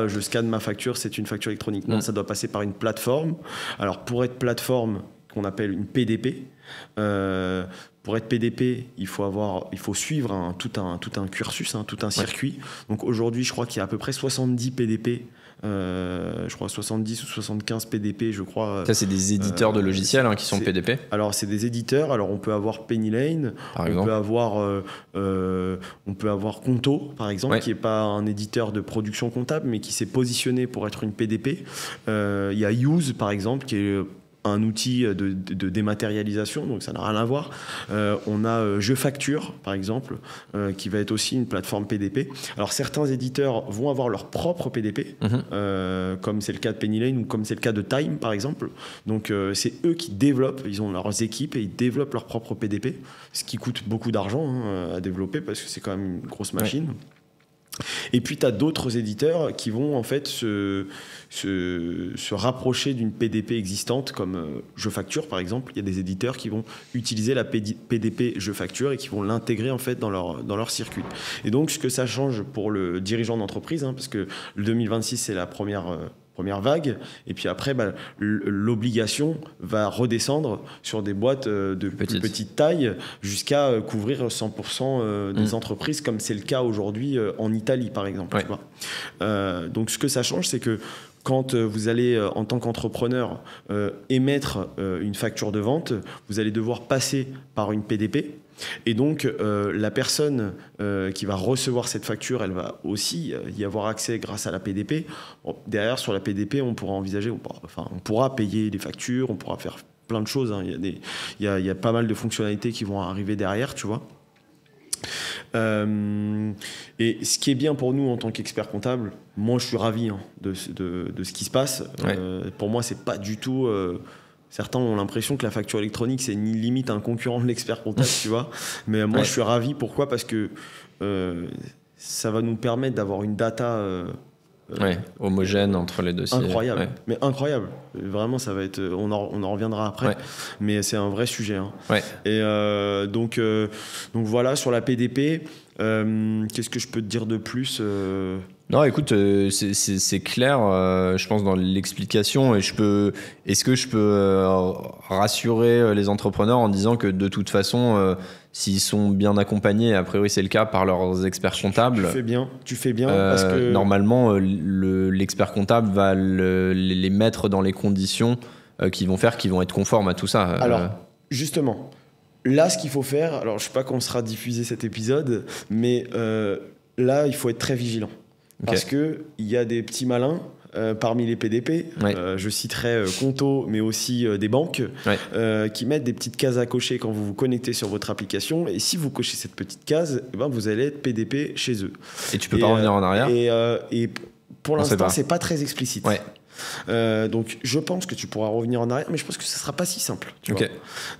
Speaker 1: je scanne ma facture, c'est une facture électronique. Non, ça doit passer par une plateforme. Alors, pour être plateforme, qu'on appelle une PDP, pour être PDP, il faut suivre tout un cursus, tout un circuit. Donc aujourd'hui, je crois qu'il y a à peu près 70 PDP. Je crois 70 ou 75 PDP, je crois.
Speaker 2: Ça, c'est des éditeurs de logiciels qui sont PDP.
Speaker 1: Alors, c'est des éditeurs. Alors, on peut avoir PennyLane, on peut avoir Conto, par exemple, qui n'est pas un éditeur de production comptable, mais qui s'est positionné pour être une PDP. Il y a Use, par exemple, qui est un outil de dématérialisation, donc ça n'a rien à voir. On a Je Facture, par exemple, qui va être aussi une plateforme PDP. Alors, certains éditeurs vont avoir leur propre PDP, comme c'est le cas de PennyLane ou comme c'est le cas de Time, par exemple. Donc, c'est eux qui développent, ils ont leurs équipes et ils développent leur propre PDP, ce qui coûte beaucoup d'argent à développer parce que c'est quand même une grosse machine. Et puis, tu as d'autres éditeurs qui vont en fait se rapprocher d'une PDP existante, comme Je Facture, par exemple. Il y a des éditeurs qui vont utiliser la PDP Je Facture et qui vont l'intégrer en fait dans leur circuit. Et donc, ce que ça change pour le dirigeant d'entreprise, parce que le 2026, c'est la première vague, et puis après, l'obligation va redescendre sur des boîtes de plus petite taille jusqu'à couvrir 100% des entreprises, comme c'est le cas aujourd'hui en Italie, par exemple. Tu vois. Donc, ce que ça change, c'est que quand vous allez, en tant qu'entrepreneur, émettre une facture de vente, vous allez devoir passer par une PDP. Et donc, la personne qui va recevoir cette facture, elle va aussi y avoir accès grâce à la PDP. Bon, derrière, sur la PDP, on pourra envisager, on pourra payer les factures, on pourra faire plein de choses. Hein. Il y a pas mal de fonctionnalités qui vont arriver derrière, tu vois. Et ce qui est bien pour nous en tant qu'expert comptable, moi je suis ravi de ce qui se passe.
Speaker 2: Ouais.
Speaker 1: Pour moi, c'est pas du tout. Certains ont l'impression que la facture électronique, c'est ni limite un concurrent de l'expert comptable, tu vois. Mais moi, je suis ravi. Pourquoi ? Parce que ça va nous permettre d'avoir une data
Speaker 2: homogène entre les dossiers.
Speaker 1: incroyable.
Speaker 2: Ouais.
Speaker 1: Mais incroyable. Vraiment, ça va être. On en reviendra après. Ouais. Mais c'est un vrai sujet. Hein.
Speaker 2: Ouais.
Speaker 1: Et donc voilà, sur la PDP, qu'est-ce que je peux te dire de plus
Speaker 2: Non, écoute, c'est clair, je pense, dans l'explication. Et est-ce que je peux rassurer les entrepreneurs en disant que de toute façon, s'ils sont bien accompagnés, a priori c'est le cas par leurs experts comptables.
Speaker 1: Tu fais bien parce que
Speaker 2: normalement, l'expert comptable va les mettre dans les conditions qui vont être conformes à tout ça.
Speaker 1: Alors, justement, là, ce qu'il faut faire, alors je ne sais pas quand sera diffusé cet épisode, mais là, il faut être très vigilant. Parce qu'il y a des petits malins parmi les PDP, je citerai Conto, mais aussi des banques, qui mettent des petites cases à cocher quand vous vous connectez sur votre application. Et si vous cochez cette petite case, vous allez être PDP chez eux.
Speaker 2: Et tu peux pas revenir en arrière.
Speaker 1: Et pour l'instant, c'est pas très explicite. Donc je pense que tu pourras revenir en arrière, mais je pense que ce sera pas si simple, tu vois.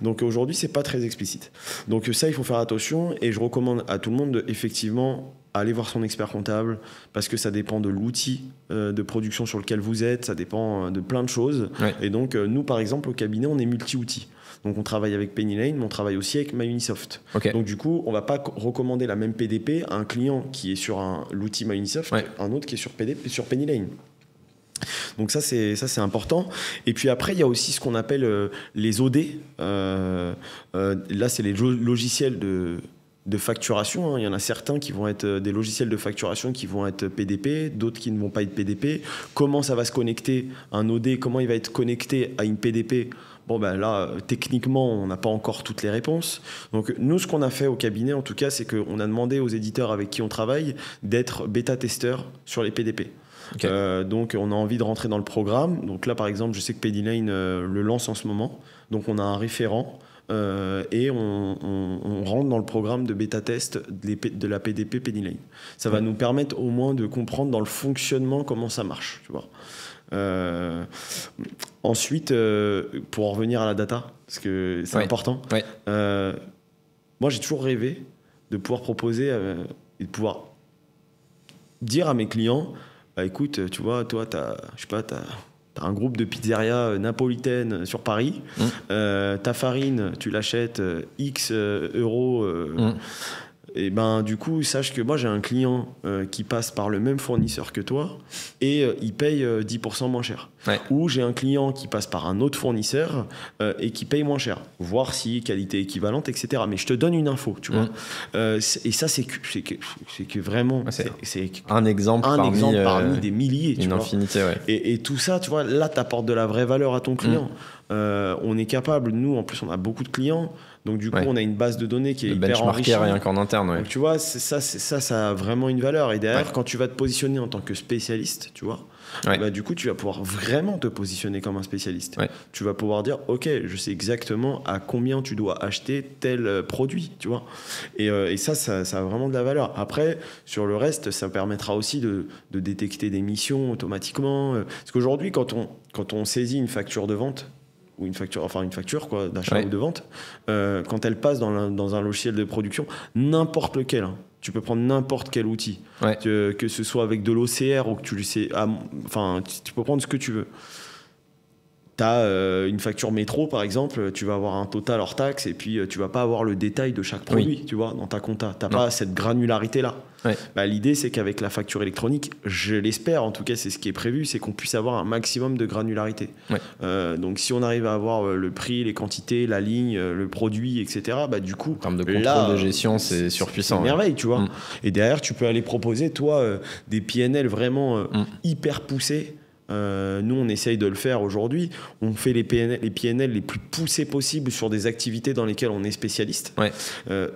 Speaker 1: Donc aujourd'hui c'est pas très explicite, donc ça il faut faire attention, et je recommande à tout le monde de effectivement aller voir son expert comptable, parce que ça dépend de l'outil de production sur lequel vous êtes, ça dépend de plein de choses. Et donc nous par exemple au cabinet on est multi-outils. Donc on travaille avec Pennylane, mais on travaille aussi avec MyUnisoft. Donc du coup, on va pas recommander la même PDP à un client qui est sur l'outil MyUnisoft, un autre qui est sur Pennylane. Donc ça c'est important. Et puis après il y a aussi ce qu'on appelle les OD. Là c'est les logiciels de facturation. Il y en a certains qui vont être des logiciels de facturation qui vont être PDP, d'autres qui ne vont pas être PDP. Comment ça va se connecter un OD, comment il va être connecté à une PDP? Là, techniquement, on n'a pas encore toutes les réponses. Donc, nous, ce qu'on a fait au cabinet, en tout cas, c'est qu'on a demandé aux éditeurs avec qui on travaille d'être bêta-testeurs sur les PDP. Donc, on a envie de rentrer dans le programme. Donc là, par exemple, je sais que Pennylane le lance en ce moment. Donc, on a un référent et on rentre dans le programme de bêta-test de la PDP Pennylane. Ça va nous permettre au moins de comprendre dans le fonctionnement comment ça marche, tu vois. Ensuite, pour en revenir à la data, parce que c'est important, moi j'ai toujours rêvé de pouvoir proposer et de pouvoir dire à mes clients, écoute, tu vois, toi, t'as un groupe de pizzeria napolitaine sur Paris, ta farine, tu l'achètes X euros. Et du coup, sache que moi j'ai un client qui passe par le même fournisseur que toi et il paye 10% moins cher. Ou j'ai un client qui passe par un autre fournisseur et qui paye moins cher. Voir si qualité équivalente, etc. Mais je te donne une info, tu vois. Et ça, c'est que vraiment... C'est
Speaker 2: un exemple
Speaker 1: parmi des milliers.
Speaker 2: Une infinité,
Speaker 1: et tout ça, tu vois, là, tu apportes de la vraie valeur à ton client. On est capable, nous, en plus, on a beaucoup de clients. Donc du coup, on a une base de données qui est hyper enrichie.
Speaker 2: Rien qu'en interne.
Speaker 1: Donc tu vois, ça a vraiment une valeur. Et derrière, quand tu vas te positionner en tant que spécialiste, tu vois, du coup, tu vas pouvoir vraiment te positionner comme un spécialiste. Tu vas pouvoir dire, ok, je sais exactement à combien tu dois acheter tel produit, tu vois. Et ça a vraiment de la valeur. Après, sur le reste, ça permettra aussi de détecter des missions automatiquement. Parce qu'aujourd'hui, quand on saisit une facture de vente, ou une facture quoi, d'achat ou de vente, quand elle passe dans un logiciel de production, n'importe lequel, tu peux prendre n'importe quel outil, que ce soit avec de l'OCR ou que tu peux prendre ce que tu veux. Tu as une facture métro, par exemple, tu vas avoir un total hors taxe et puis tu vas pas avoir le détail de chaque produit, tu vois, dans ta compta. Tu n'as pas cette granularité-là. L'idée, c'est qu'avec la facture électronique, je l'espère, en tout cas, c'est ce qui est prévu, c'est qu'on puisse avoir un maximum de granularité. Donc, si on arrive à avoir le prix, les quantités, la ligne, le produit, etc., du coup...
Speaker 2: En termes de contrôle de gestion, c'est surpuissant.
Speaker 1: C'est merveille, tu vois. Et derrière, tu peux aller proposer, toi, des PNL vraiment hyper poussés, Nous, on essaye de le faire aujourd'hui. On fait les PNL les plus poussés possibles sur des activités dans lesquelles on est spécialiste.
Speaker 2: Ouais.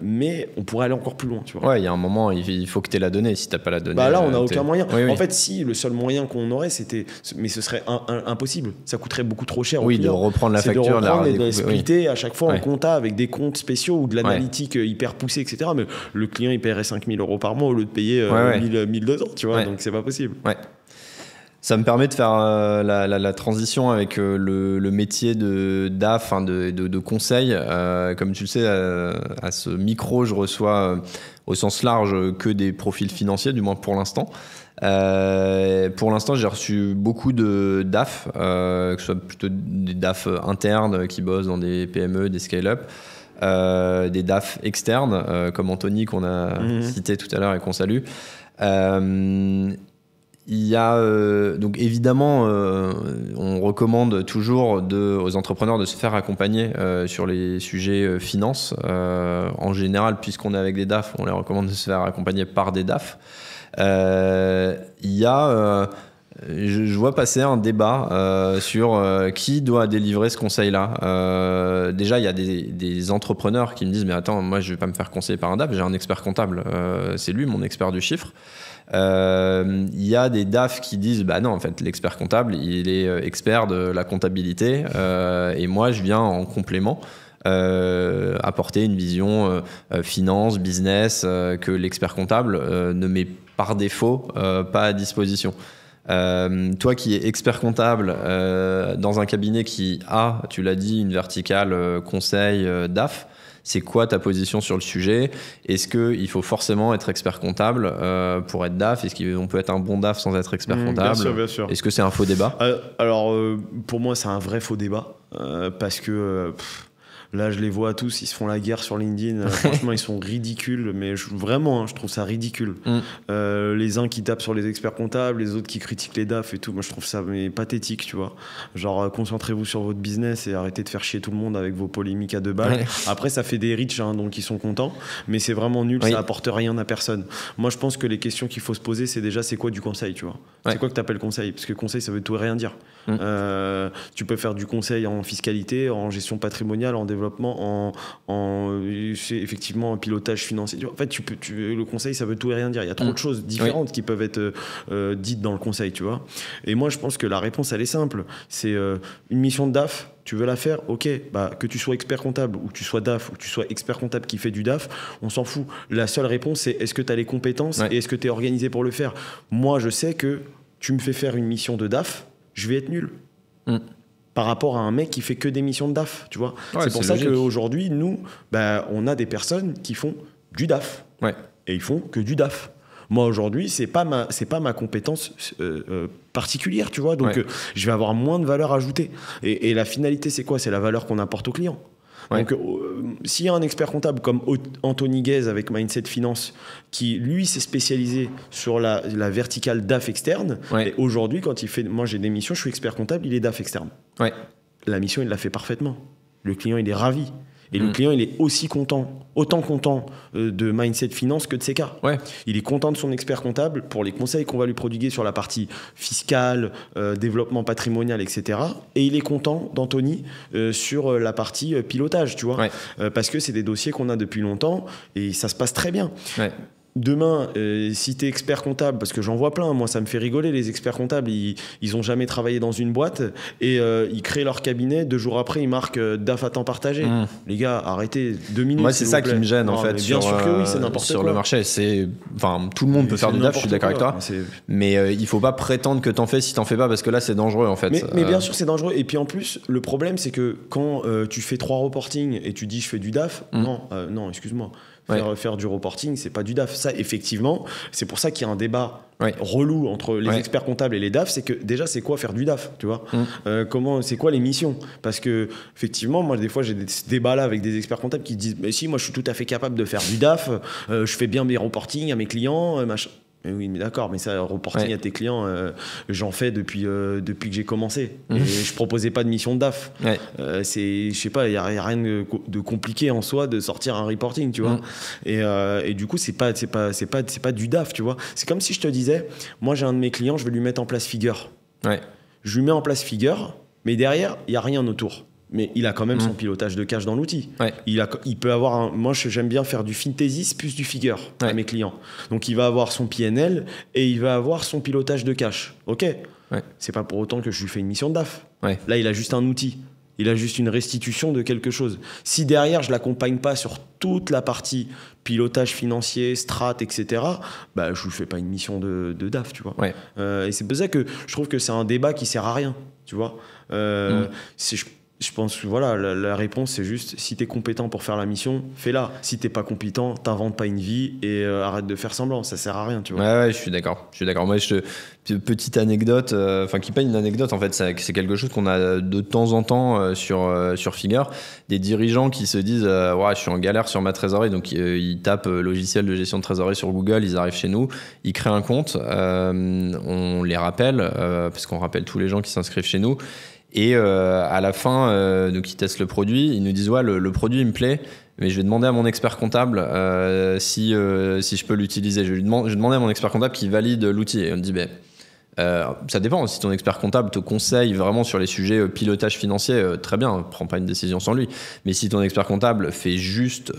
Speaker 1: Mais on pourrait aller encore plus loin, tu vois.
Speaker 2: Ouais, il y a un moment, il faut que tu aies la donnée. Si tu n'as pas la donnée...
Speaker 1: Là, on n'a aucun moyen.
Speaker 2: Oui.
Speaker 1: En fait, si, le seul moyen qu'on aurait, c'était... Mais ce serait impossible. Ça coûterait beaucoup trop cher.
Speaker 2: Oui, de reprendre la facture.
Speaker 1: De reprendre et de la splitter à chaque fois en
Speaker 2: Ouais.
Speaker 1: compta avec des comptes spéciaux ou de l'analytique hyper poussée, etc. Mais le client, il paierait 5 000 € par mois au lieu de payer 1200, tu vois. Donc, c'est pas possible.
Speaker 2: Ouais. Ça me permet de faire la transition avec le métier de DAF, de conseil. Comme tu le sais, à ce micro, je reçois au sens large que des profils financiers, du moins pour l'instant. Pour l'instant, j'ai reçu beaucoup de DAF, que ce soit plutôt des DAF internes qui bossent dans des PME, des scale-up, des DAF externes, comme Anthony qu'on a cité tout à l'heure et qu'on salue. Il y a donc évidemment, on recommande toujours aux entrepreneurs de se faire accompagner sur les sujets finance. En général, puisqu'on est avec des DAF, on les recommande de se faire accompagner par des DAF. Il y a, je vois passer un débat sur qui doit délivrer ce conseil-là. Déjà, il y a des entrepreneurs qui me disent « Mais attends, moi, je ne vais pas me faire conseiller par un DAF, j'ai un expert comptable. C'est lui, mon expert du chiffre. » Il y a des DAF qui disent bah non, en fait l'expert comptable il est expert de la comptabilité et moi je viens en complément apporter une vision finance, business que l'expert comptable ne met par défaut pas à disposition. Toi qui es expert comptable dans un cabinet qui a, tu l'as dit, une verticale conseil DAF, c'est quoi ta position sur le sujet? Est-ce qu'il faut forcément être expert comptable pour être DAF? Est-ce qu'on peut être un bon DAF sans être expert comptable?
Speaker 1: Bien sûr.
Speaker 2: Est-ce que c'est un faux débat?
Speaker 1: Alors, pour moi, c'est un vrai faux débat parce que... Là, je les vois tous, ils se font la guerre sur LinkedIn. Franchement, ils sont ridicules, mais vraiment, je trouve ça ridicule. Les uns qui tapent sur les experts comptables, les autres qui critiquent les DAF et tout. Moi, je trouve ça pathétique, tu vois. Genre, concentrez-vous sur votre business et arrêtez de faire chier tout le monde avec vos polémiques à 2 balles. Ouais. Après, ça fait des riches, donc ils sont contents, mais c'est vraiment nul, ça apporte rien à personne. Moi, je pense que les questions qu'il faut se poser, c'est déjà, c'est quoi du conseil, tu vois? C'est quoi que t'appelles conseil? Parce que conseil, ça veut tout et rien dire. Tu peux faire du conseil en fiscalité, en gestion patrimoniale, en développement, effectivement en pilotage financier. En fait, le conseil, ça veut tout et rien dire. Il y a trop de choses différentes qui peuvent être dites dans le conseil, tu vois. Et moi, je pense que la réponse, elle est simple. C'est une mission de DAF. Tu veux la faire? Ok, que tu sois expert comptable ou que tu sois DAF ou que tu sois expert comptable qui fait du DAF, on s'en fout. La seule réponse, c'est est-ce que tu as les compétences et est-ce que tu es organisé pour le faire? Moi, je sais que tu me fais faire une mission de DAF, je vais être nul. Par rapport à un mec qui fait que des missions de DAF, tu vois. C'est pour ça qu'aujourd'hui, nous, on a des personnes qui font du DAF. Et ils font que du DAF. Moi, aujourd'hui, c'est pas ma compétence particulière, tu vois. Donc, je vais avoir moins de valeur ajoutée. Et la finalité, c'est quoi? C'est la valeur qu'on apporte au client. Donc, s'il y a un expert comptable comme Anthony Guez avec Mindset Finance, qui, lui, s'est spécialisé sur la verticale DAF externe, et aujourd'hui, quand il fait... Moi, j'ai des missions, je suis expert comptable, il est DAF externe. La mission, il l'a fait parfaitement. Le client, il est ravi. Et le client, il est autant content de Mindset Finance que de ses cas. Il est content de son expert comptable pour les conseils qu'on va lui prodiguer sur la partie fiscale, développement patrimonial, etc. Et il est content d'Anthony sur la partie pilotage, tu vois. Parce que c'est des dossiers qu'on a depuis longtemps et ça se passe très bien. Demain, si tu es expert comptable, parce que j'en vois plein, moi ça me fait rigoler, les experts comptables, ils n'ont jamais travaillé dans une boîte et ils créent leur cabinet, 2 jours après ils marquent DAF à temps partagé. Les gars, arrêtez 2 minutes.
Speaker 2: Moi c'est ça qui me gêne en fait
Speaker 1: bien sûr que oui, c'est n'importe quoi.
Speaker 2: Sur le marché, tout le monde peut faire du DAF, je suis d'accord avec toi, mais il faut pas prétendre que t'en fais si t'en fais pas, parce que là c'est dangereux en fait.
Speaker 1: Mais bien sûr c'est dangereux, et puis en plus le problème c'est que quand tu fais 3 reportings et tu dis je fais du DAF, non, excuse-moi. Faire du reporting, c'est pas du DAF. Ça, effectivement, c'est pour ça qu'il y a un débat relou entre les experts comptables et les DAF. C'est que déjà, c'est quoi faire du DAF, tu vois? C'est quoi les missions? Parce que, effectivement, moi, des fois, j'ai des débats-là avec des experts comptables qui disent mais si, moi, je suis tout à fait capable de faire du DAF, je fais bien mes reportings à mes clients, machin. Oui, mais d'accord, mais ça, reporting à tes clients, j'en fais depuis que j'ai commencé. Et je proposais pas de mission de DAF. Je sais pas, il y a rien de compliqué en soi de sortir un reporting, tu vois. Et du coup, c'est pas du DAF, tu vois. C'est comme si je te disais, moi j'ai un de mes clients, je vais lui mettre en place Figure. je lui mets en place Figure, mais derrière, il n'y a rien autour. Mais il a quand même son pilotage de cash dans l'outil.
Speaker 2: Ouais.
Speaker 1: Il peut avoir moi, j'aime bien faire du Finthesis plus du Figure à mes clients. Donc, il va avoir son PNL et il va avoir son pilotage de cash. OK.
Speaker 2: Ouais.
Speaker 1: C'est pas pour autant que je lui fais une mission de DAF.
Speaker 2: Ouais.
Speaker 1: Là, il a juste un outil. Il a juste une restitution de quelque chose. Si derrière, je ne l'accompagne pas sur toute la partie pilotage financier, strat, etc., bah, je ne lui fais pas une mission de DAF, tu vois.
Speaker 2: Ouais.
Speaker 1: Et c'est pour ça que je trouve que c'est un débat qui ne sert à rien, tu vois. Je pense que voilà, la réponse, c'est juste, si tu es compétent pour faire la mission, fais-la. Si tu n'es pas compétent, t'inventes pas une vie et arrête de faire semblant. Ça sert à rien, tu vois.
Speaker 2: Ouais, je suis d'accord. Moi, petite anecdote, qui pas une anecdote, en fait, c'est quelque chose qu'on a de temps en temps sur Figure. Des dirigeants qui se disent ouais, je suis en galère sur ma trésorerie, donc ils tapent logiciel de gestion de trésorerie sur Google, ils arrivent chez nous, ils créent un compte, on les rappelle, parce qu'on rappelle tous les gens qui s'inscrivent chez nous. Et à la fin, donc ils testent le produit, ils nous disent ouais, le produit il me plaît, mais je vais demander à mon expert comptable si je peux l'utiliser. Je vais demander à mon expert comptable qui valide l'outil. Et on me dit ça dépend. Si ton expert comptable te conseille vraiment sur les sujets pilotage financier, très bien, prends pas une décision sans lui. Mais si ton expert comptable fait juste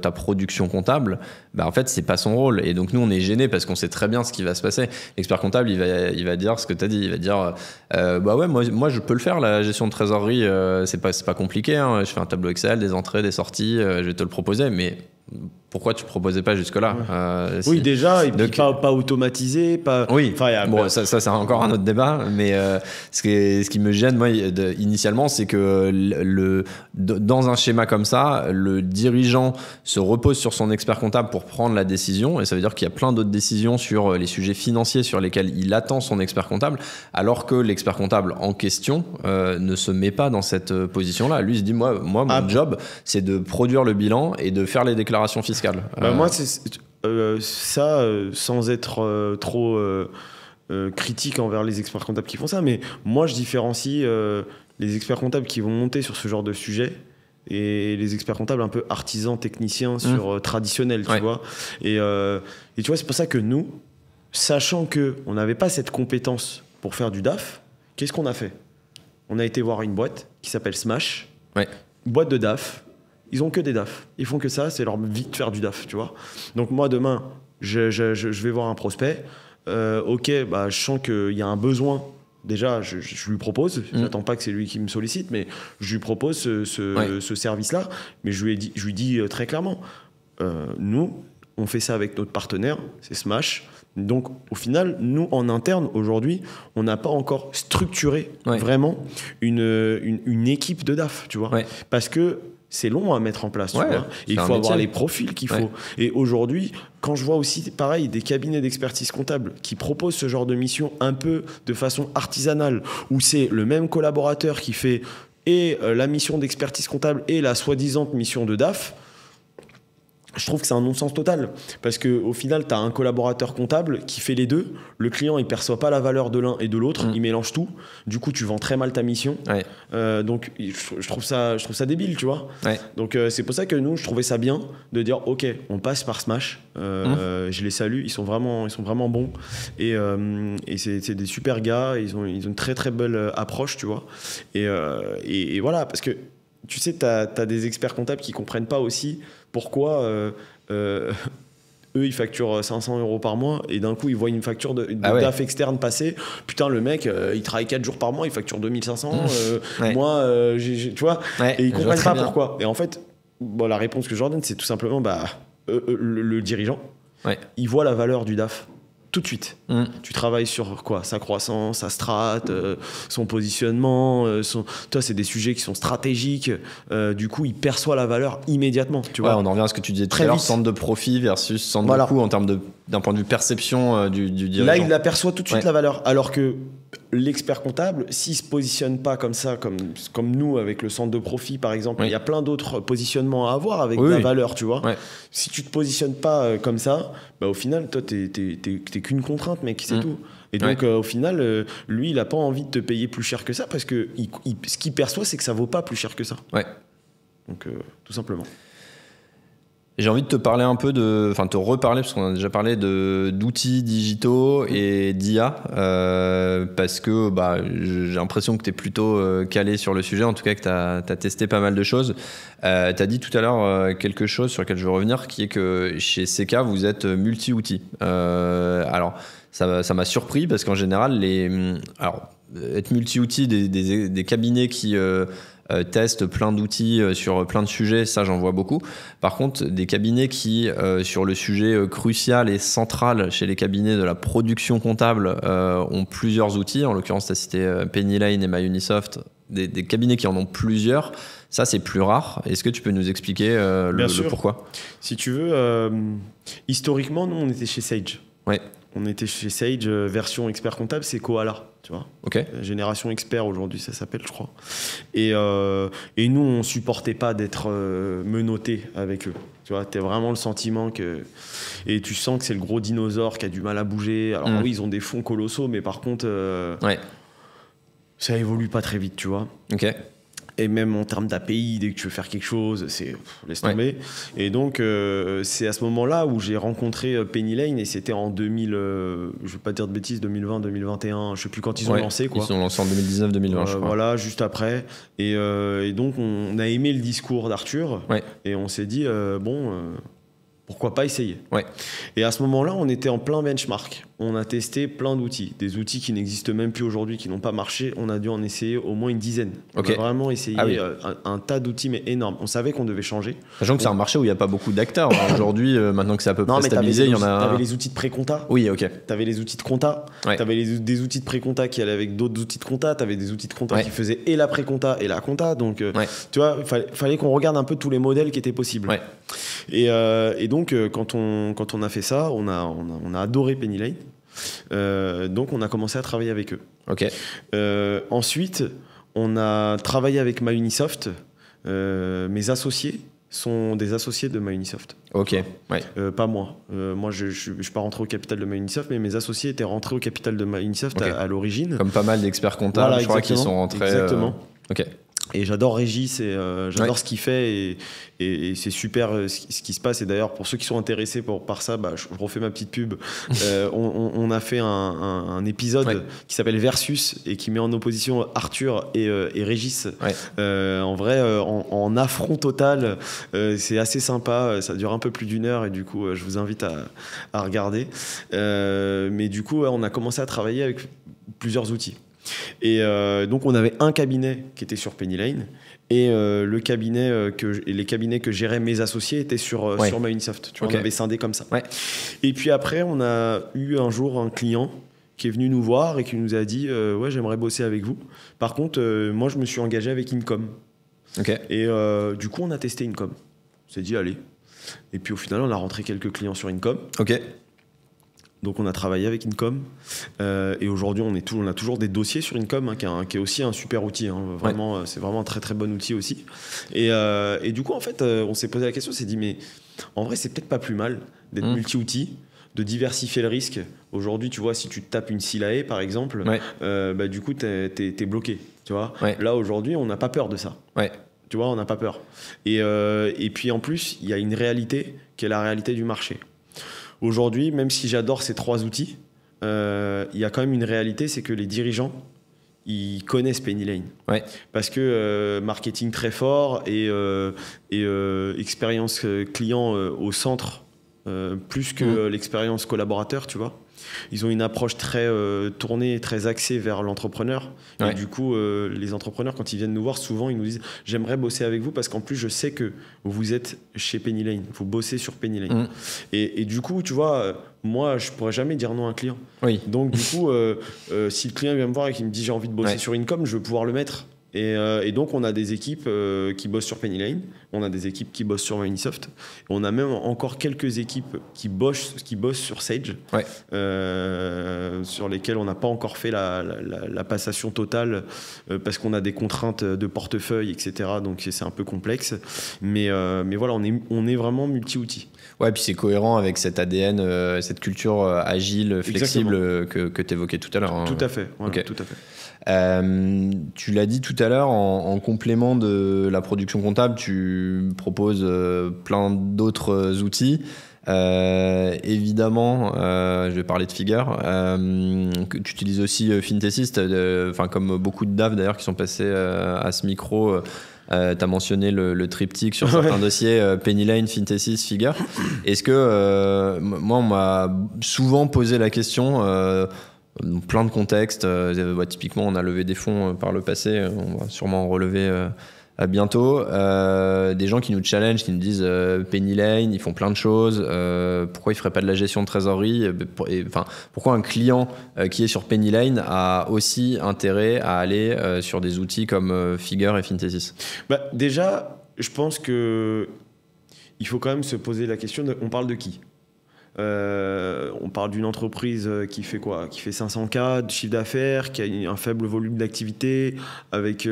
Speaker 2: ta production comptable, en fait, c'est pas son rôle. Et donc, nous, on est gênés parce qu'on sait très bien ce qui va se passer. L'expert comptable, il va dire ce que tu as dit. Il va dire ouais, moi, je peux le faire, la gestion de trésorerie, c'est pas compliqué. Hein. Je fais un tableau Excel, des entrées, des sorties, je vais te le proposer. Mais pourquoi tu ne proposais pas jusque-là?
Speaker 1: Oui, déjà, et puis pas automatisé.
Speaker 2: Oui, bon, ça c'est encore un autre débat, mais ce qui me gêne, moi, initialement, c'est que dans un schéma comme ça, le dirigeant se repose sur son expert comptable pour prendre la décision, et ça veut dire qu'il y a plein d'autres décisions sur les sujets financiers sur lesquels il attend son expert comptable, alors que l'expert comptable en question ne se met pas dans cette position-là. Lui, il se dit, moi mon job, c'est de produire le bilan et de faire les déclarations fiscales.
Speaker 1: Moi, c'est sans être trop critique envers les experts comptables qui font ça, mais moi, je différencie les experts comptables qui vont monter sur ce genre de sujet et les experts comptables un peu artisans, techniciens sur traditionnels, tu vois. Et tu vois, c'est pour ça que nous, sachant qu'on n'avait pas cette compétence pour faire du DAF, qu'est-ce qu'on a fait? On a été voir une boîte qui s'appelle Smash, boîte de DAF. Ils ont que des DAF. Ils font que ça, c'est leur vie de faire du DAF, tu vois. Donc moi, demain, je vais voir un prospect. Ok, je sens qu'il y a un besoin. Déjà, je lui propose. J'attends pas que c'est lui qui me sollicite, mais je lui propose ce service-là. Mais je lui dis très clairement, nous, on fait ça avec notre partenaire, c'est Smash. Donc, au final, nous, en interne, aujourd'hui, on n'a pas encore structuré vraiment une équipe de DAF, tu vois. Parce que c'est long à mettre en place, tu vois. Et il faut avoir les profils qu'il faut. Et aujourd'hui, quand je vois aussi, pareil, des cabinets d'expertise comptable qui proposent ce genre de mission un peu de façon artisanale, où c'est le même collaborateur qui fait la mission d'expertise comptable et la soi-disant mission de DAF, je trouve que c'est un non-sens total. Parce qu'au final, tu as un collaborateur comptable qui fait les deux. Le client, il ne perçoit pas la valeur de l'un et de l'autre. Il mélange tout. Du coup, tu vends très mal ta mission. Donc, je trouve ça débile, tu vois. Donc, c'est pour ça que nous, je trouvais ça bien de dire, OK, on passe par Smash. Je les salue. Ils sont vraiment bons. Et c'est des super gars. Ils ont une très, très belle approche, tu vois. Et voilà, parce que tu sais, tu as des experts comptables qui ne comprennent pas aussi pourquoi eux, ils facturent 500 € par mois et d'un coup, ils voient une facture de DAF externe passer. Putain, le mec, il travaille 4 jours par mois, il facture 2500. Moi, tu vois, et ils ne comprennent pas pourquoi. Et en fait, la réponse que je leur donne, c'est tout simplement le dirigeant, il voit la valeur du DAF. Tout de suite. Tu travailles sur quoi? Sa croissance, sa strat, son positionnement. Toi, c'est des sujets qui sont stratégiques. Du coup, il perçoit la valeur immédiatement. Tu vois,
Speaker 2: on en revient à ce que tu disais tout à l'heure, centre de profit versus centre de coût en termes d'un point de vue perception du dirigeant.
Speaker 1: Là, il aperçoit tout de suite la valeur. Alors que l'expert comptable, s'il ne se positionne pas comme ça, comme nous, avec le centre de profit, par exemple, il y a plein d'autres positionnements à avoir avec la valeur, tu vois. Si tu ne te positionnes pas comme ça, au final, toi, t'es qu'une contrainte, mec, c'est tout. Et donc, au final, lui, il n'a pas envie de te payer plus cher que ça parce que ce qu'il perçoit, c'est que ça ne vaut pas plus cher que ça. Donc, tout simplement.
Speaker 2: J'ai envie de te parler un peu te reparler, parce qu'on a déjà parlé d'outils digitaux et d'IA, parce que j'ai l'impression que tu es plutôt calé sur le sujet, en tout cas que tu as testé pas mal de choses. Tu as dit tout à l'heure quelque chose sur lequel je veux revenir, qui est que chez CK, vous êtes multi-outils. Alors, ça m'a surpris, parce qu'en général, être multi-outils, des cabinets qui... testent plein d'outils sur plein de sujets, ça j'en vois beaucoup. Par contre, des cabinets qui, sur le sujet crucial et central chez les cabinets de la production comptable, ont plusieurs outils. En l'occurrence, tu as cité Pennyline et MyUnisoft, des cabinets qui en ont plusieurs. Ça, c'est plus rare. Est-ce que tu peux nous expliquer le pourquoi ?
Speaker 1: Si tu veux, historiquement, nous, on était chez Sage.
Speaker 2: Ouais.
Speaker 1: On était chez Sage, version expert comptable, c'est Koala, tu vois.
Speaker 2: Ok.
Speaker 1: Génération expert aujourd'hui, ça s'appelle, je crois. Et nous, on supportait pas d'être menotté avec eux. Tu vois, t'as vraiment le sentiment que... Et tu sens que c'est le gros dinosaure qui a du mal à bouger. Alors oui, ils ont des fonds colossaux, mais par contre, ça évolue pas très vite, tu vois.
Speaker 2: Ok.
Speaker 1: Et même en termes d'API, dès que tu veux faire quelque chose, laisse tomber. Et donc, c'est à ce moment-là où j'ai rencontré Pennyline, et c'était en 2000, je ne veux pas dire de bêtises, 2020, 2021, je ne sais plus quand ils ont lancé. Quoi.
Speaker 2: Ils ont lancé en 2019-2020, je crois.
Speaker 1: Voilà, juste après. Et donc, on a aimé le discours d'Arthur, et on s'est dit, pourquoi pas essayer. Et à ce moment-là, on était en plein benchmark. On a testé plein d'outils. Des outils qui n'existent même plus aujourd'hui, qui n'ont pas marché. On a dû en essayer au moins une dizaine. On a vraiment essayé un tas d'outils, mais énorme. On savait qu'on devait changer.
Speaker 2: Sachant que c'est un marché où il n'y a pas beaucoup d'acteurs. Aujourd'hui, maintenant que c'est à peu près stabilisé, il y en a...
Speaker 1: T'avais les outils de pré-compta.
Speaker 2: Oui, ok.
Speaker 1: T'avais les outils de compta. T'avais des outils de pré-compta qui allaient avec d'autres outils de compta. T'avais des outils de compta qui faisaient et la pré-compta et la compta. Donc, tu vois, il fallait qu'on regarde un peu tous les modèles qui étaient possibles. Et donc, quand on a fait ça, on a adoré Pennyline. Donc, on a commencé à travailler avec eux. Ensuite, on a travaillé avec MyUnisoft. Mes associés sont des associés de MyUnisoft. Pas moi. Moi, je suis pas rentré au capital de MyUnisoft, mais mes associés étaient rentrés au capital de MyUnisoft à l'origine.
Speaker 2: Comme pas mal d'experts comptables, je crois, qui sont rentrés.
Speaker 1: Exactement. Et j'adore Régis et j'adore ce qu'il fait et c'est super ce qui se passe. Et d'ailleurs, pour ceux qui sont intéressés par ça, je refais ma petite pub. On a fait un épisode qui s'appelle Versus et qui met en opposition Arthur et Régis. En vrai, en affront total. C'est assez sympa. Ça dure un peu plus d'1 heure et du coup, je vous invite à regarder. Mais du coup, on a commencé à travailler avec plusieurs outils. Et donc on avait un cabinet qui était sur Pennyline et les cabinets que géraient mes associés étaient sur MyUnisoft. Tu vois, on avait scindé comme ça. Et puis après, on a eu un jour un client qui est venu nous voir et qui nous a dit j'aimerais bosser avec vous. Par contre, moi je me suis engagé avec Income. Et du coup, on a testé Income. On s'est dit allez. Et puis au final, on a rentré quelques clients sur Income. Donc on a travaillé avec Income et aujourd'hui on a toujours des dossiers sur Income qui est aussi un super outil. Vraiment, c'est vraiment un très très bon outil aussi. Et du coup en fait on s'est posé la question, on s'est dit mais en vrai c'est peut-être pas plus mal d'être multi-outils, de diversifier le risque. Aujourd'hui tu vois si tu te tapes une Silae par exemple, du coup t'es bloqué. Tu vois. Là aujourd'hui on n'a pas peur de ça. Tu vois on n'a pas peur. Et puis en plus il y a une réalité qui est la réalité du marché. Aujourd'hui, même si j'adore ces 3 outils, il y a quand même une réalité, c'est que les dirigeants, ils connaissent Pennyline. Parce que marketing très fort et expérience client au centre, plus que l'expérience collaborateur, tu vois. Ils ont une approche très tournée, très axée vers l'entrepreneur. Et du coup, les entrepreneurs, quand ils viennent nous voir, souvent, ils nous disent « J'aimerais bosser avec vous parce qu'en plus, je sais que vous êtes chez Pennyline. Vous bossez sur Pennyline. Et du coup, tu vois, moi, je ne pourrais jamais dire non à un client. Donc, du coup, si le client vient me voir et qu'il me dit « J'ai envie de bosser sur Income », je veux pouvoir le mettre. Et donc, on a des équipes qui bossent sur Pennyline, on a des équipes qui bossent sur MyUnisoft, on a même encore quelques équipes qui bossent sur Sage, sur lesquelles on n'a pas encore fait la passation totale parce qu'on a des contraintes de portefeuille, etc. Donc, c'est un peu complexe. Mais voilà, on est vraiment multi-outils.
Speaker 2: Ouais, puis c'est cohérent avec cet ADN, cette culture agile, flexible que tu évoquais tout à l'heure. Hein.
Speaker 1: Tout à fait. Voilà,
Speaker 2: Ok.
Speaker 1: tout à fait.
Speaker 2: Tu l'as dit tout à l'heure, en complément de la production comptable, tu proposes plein d'autres outils. Évidemment, je vais parler de Figure. Que tu utilises aussi Fintesis, comme beaucoup de DAF d'ailleurs qui sont passés à ce micro. Tu as mentionné le triptyque sur certains dossiers, Penny Lane, Fintesis, Figure. Est-ce que moi, on m'a souvent posé la question, plein de contextes. Typiquement, on a levé des fonds par le passé, on va sûrement en relever à bientôt. Des gens qui nous challenge, qui nous disent Penny Lane, ils font plein de choses. Pourquoi ils ne feraient pas de la gestion de trésorerie pourquoi un client qui est sur Penny Lane a aussi intérêt à aller sur des outils comme Figure et Fintesis?
Speaker 1: Déjà, je pense qu'il faut quand même se poser la question on parle de qui? On parle d'une entreprise qui fait quoi? Qui fait 500K de chiffre d'affaires, qui a un faible volume d'activité, avec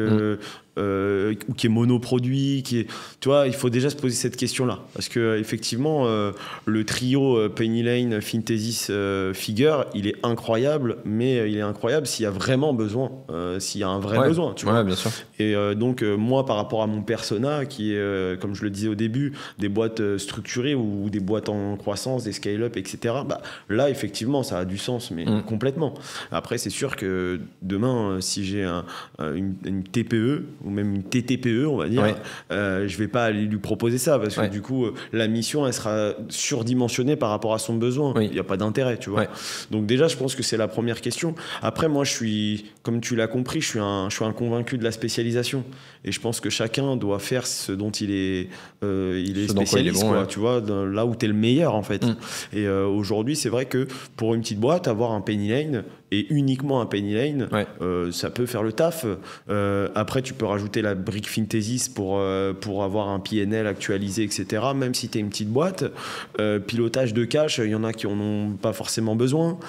Speaker 1: ou qui est monoproduit, tu vois, il faut déjà se poser cette question-là, parce que effectivement, le trio Penny Lane, Fintesis, Figure, il est incroyable, mais il est incroyable s'il y a vraiment besoin, s'il y a un vrai besoin, tu vois.
Speaker 2: Ouais, bien sûr.
Speaker 1: Et donc moi, par rapport à mon persona, qui est, comme je le disais au début, des boîtes structurées ou des boîtes en croissance, des scale-up, etc. Là, effectivement, ça a du sens, mais complètement. Après, c'est sûr que demain, si j'ai une TPE ou même une TTPE, on va dire, je vais pas aller lui proposer ça, parce que du coup, la mission, elle sera surdimensionnée par rapport à son besoin. Il n'y a pas d'intérêt, tu vois. Donc déjà, je pense que c'est la première question. Après, moi, comme tu l'as compris, je suis un convaincu de la spécialisation. Et je pense que chacun doit faire ce dont il est spécialiste, tu vois, là où tu es le meilleur, en fait. Et aujourd'hui, c'est vrai que pour une petite boîte, avoir un Penny Lane, et uniquement un Penny Lane, ça peut faire le taf. Après, tu peux rajouter la brique Fintesis pour avoir un PNL actualisé, etc. Même si tu es une petite boîte, pilotage de cash, il y en a qui en ont pas forcément besoin,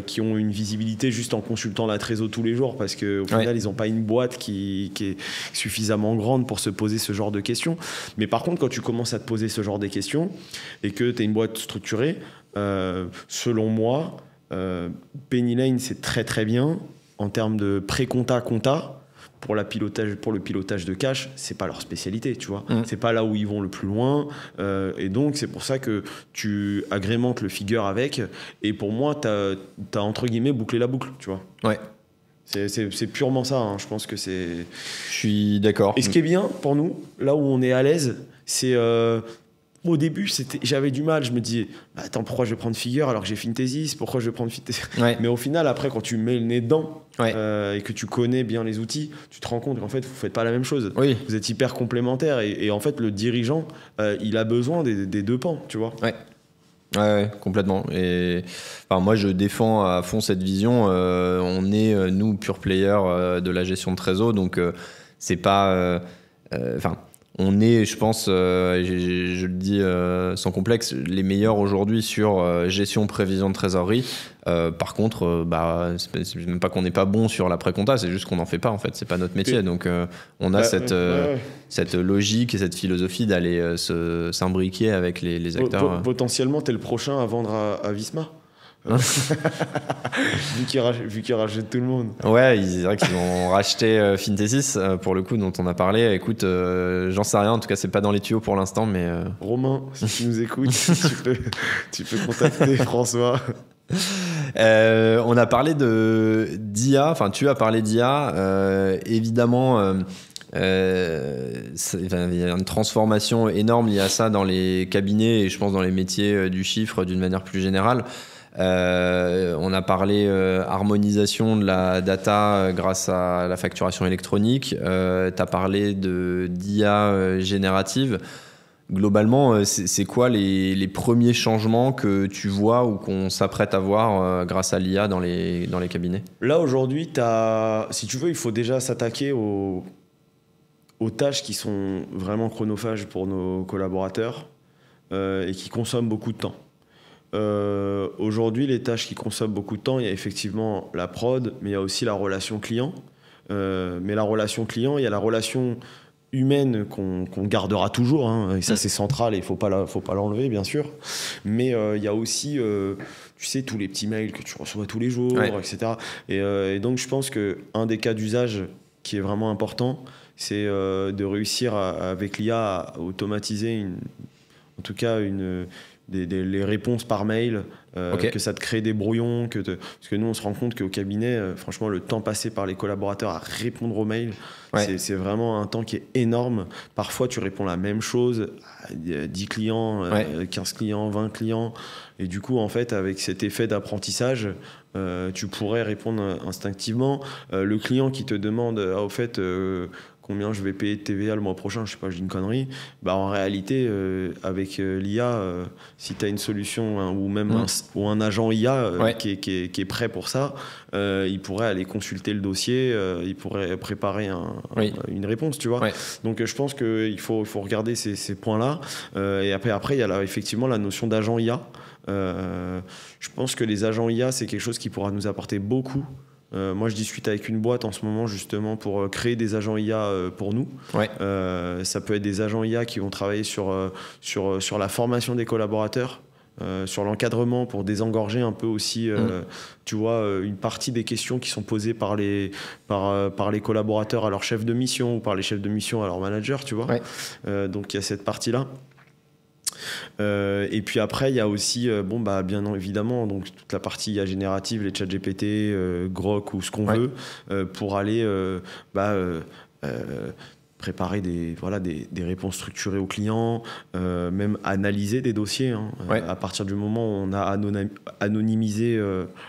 Speaker 1: qui ont une visibilité juste en consultant la trésor tous les jours, parce qu'au final, ils n'ont pas une boîte qui est suffisamment grande pour se poser ce genre de questions. Mais par contre, quand tu commences à te poser ce genre de questions et que tu es une boîte structurée, selon moi, Penny Lane, c'est très très bien en termes de pré-compta, compta. Pour le pilotage de cash, c'est pas leur spécialité, tu vois. C'est pas là où ils vont le plus loin. Et donc, c'est pour ça que tu agrémentes le Figure avec. Et pour moi, t'as entre guillemets bouclé la boucle, tu vois.
Speaker 2: Ouais.
Speaker 1: C'est purement ça, hein. Je pense que c'est...
Speaker 2: Je suis d'accord.
Speaker 1: Et ce qui est bien pour nous, là où on est à l'aise, c'est... Au début, j'avais du mal. Je me disais, attends, pourquoi je vais prendre Figure alors que j'ai Fintesis? Pourquoi je vais prendre Fintesis? Mais au final, après, quand tu mets le nez dedans et que tu connais bien les outils, tu te rends compte qu'en fait, vous ne faites pas la même chose. Vous êtes hyper complémentaires. Et en fait, le dirigeant, il a besoin des deux pans, tu vois.
Speaker 2: Ouais, complètement. Et moi, je défends à fond cette vision. On est, nous, pure player de la gestion de trésor. Donc, c'est pas... on est, je pense, je le dis sans complexe, les meilleurs aujourd'hui sur gestion, prévision de trésorerie. Par contre, c'est même pas qu'on n'est pas bon sur l'après-compta, c'est juste qu'on n'en fait pas, en fait. C'est pas notre métier. Donc, on a cette logique et cette philosophie d'aller s'imbriquer avec les acteurs.
Speaker 1: Potentiellement, t'es le prochain à vendre à Visma. vu qu'ils rachètent tout le monde.
Speaker 2: Ouais, c'est vrai qu'ils ont racheté Fintesis pour le coup, dont on a parlé. Écoute, j'en sais rien, en tout cas c'est pas dans les tuyaux pour l'instant, mais
Speaker 1: Romain, si tu nous écoutes, tu peux contacter François.
Speaker 2: On a parlé d'IA, enfin tu as parlé d'IA, évidemment. Il y a une transformation énorme liée à ça dans les cabinets et je pense dans les métiers du chiffre d'une manière plus générale. On a parlé harmonisation de la data grâce à la facturation électronique. Tu as parlé d'IA générative. Globalement, c'est quoi les premiers changements que tu vois ou qu'on s'apprête à voir grâce à l'IA dans les cabinets?
Speaker 1: Là, aujourd'hui, si tu veux, il faut déjà s'attaquer aux tâches qui sont vraiment chronophages pour nos collaborateurs et qui consomment beaucoup de temps. Aujourd'hui, les tâches qui consomment beaucoup de temps, il y a effectivement la prod, mais il y a aussi la relation client. Mais la relation client, il y a la relation humaine qu'on gardera toujours, hein, et ça c'est central et il faut pas l'enlever bien sûr, mais il y a aussi tu sais, tous les petits mails que tu reçois tous les jours, etc. Et donc je pense qu'un des cas d'usage qui est vraiment important, c'est de réussir avec l'IA à automatiser en tout cas les réponses par mail, que ça te crée des brouillons, parce que nous on se rend compte qu'au cabinet, franchement le temps passé par les collaborateurs à répondre aux mails, c'est vraiment un temps qui est énorme. Parfois tu réponds la même chose à 10 clients, 15 clients, 20 clients, et du coup en fait avec cet effet d'apprentissage, tu pourrais répondre instinctivement. Le client qui te demande au fait combien je vais payer de TVA le mois prochain, je sais pas, je dis une connerie, bah en réalité avec l'IA, si tu as une solution ou même un agent IA qui est prêt pour ça, il pourrait aller consulter le dossier, il pourrait préparer une réponse, tu vois. Donc je pense qu'il faut regarder ces points-là, et après il y a effectivement la notion d'agent IA. Je pense que les agents IA, c'est quelque chose qui pourra nous apporter beaucoup. Moi, je discute avec une boîte en ce moment justement pour créer des agents IA pour nous. Ça peut être des agents IA qui vont travailler sur la formation des collaborateurs, sur l'encadrement pour désengorger un peu aussi, tu vois, une partie des questions qui sont posées par les collaborateurs à leur chef de mission ou par les chefs de mission à leur manager, tu vois. Donc il y a cette partie-là. Et puis après il y a aussi bien évidemment donc toute la partie IA générative, les ChatGPT, Grok ou ce qu'on veut, pour aller préparer des réponses structurées aux clients, même analyser des dossiers, à partir du moment où on a anonymisé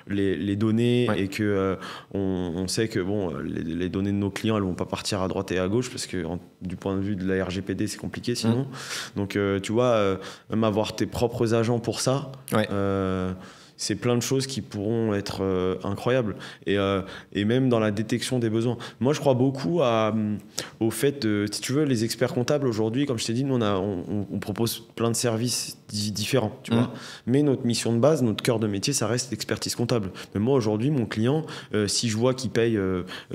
Speaker 1: les données et que on sait que les données de nos clients elles vont pas partir à droite et à gauche parce que du point de vue de la RGPD c'est compliqué sinon. Donc tu vois, même avoir tes propres agents pour ça, c'est plein de choses qui pourront être incroyables. Et même dans la détection des besoins. Moi, je crois beaucoup au fait, si tu veux, les experts comptables aujourd'hui, comme je t'ai dit, nous, on propose plein de services différents, tu vois. Mais notre mission de base, notre cœur de métier, ça reste l'expertise comptable. Mais moi, aujourd'hui, mon client, si je vois qu'il paye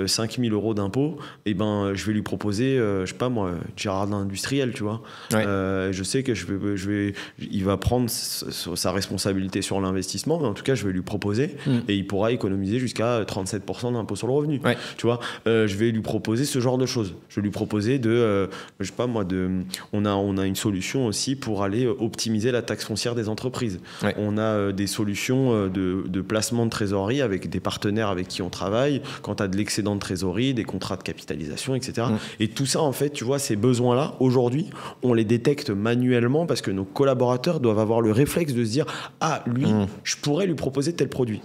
Speaker 1: 5 000 € d'impôts, je vais lui proposer, je sais pas moi, Gérard d'industriel, tu vois. Je sais que il va prendre sa responsabilité sur l'investissement, mais en tout cas, je vais lui proposer et il pourra économiser jusqu'à 37% d'impôt sur le revenu. Tu vois, je vais lui proposer ce genre de choses. Je vais lui proposer je sais pas moi, on a une solution aussi pour aller optimiser la taxe foncière des entreprises. On a des solutions de placement de trésorerie avec des partenaires avec qui on travaille, quand tu as de l'excédent de trésorerie, des contrats de capitalisation, etc. Et tout ça, en fait, tu vois, ces besoins-là, aujourd'hui, on les détecte manuellement parce que nos collaborateurs doivent avoir le réflexe de se dire « Ah, lui, je pourrais lui proposer tel produit. »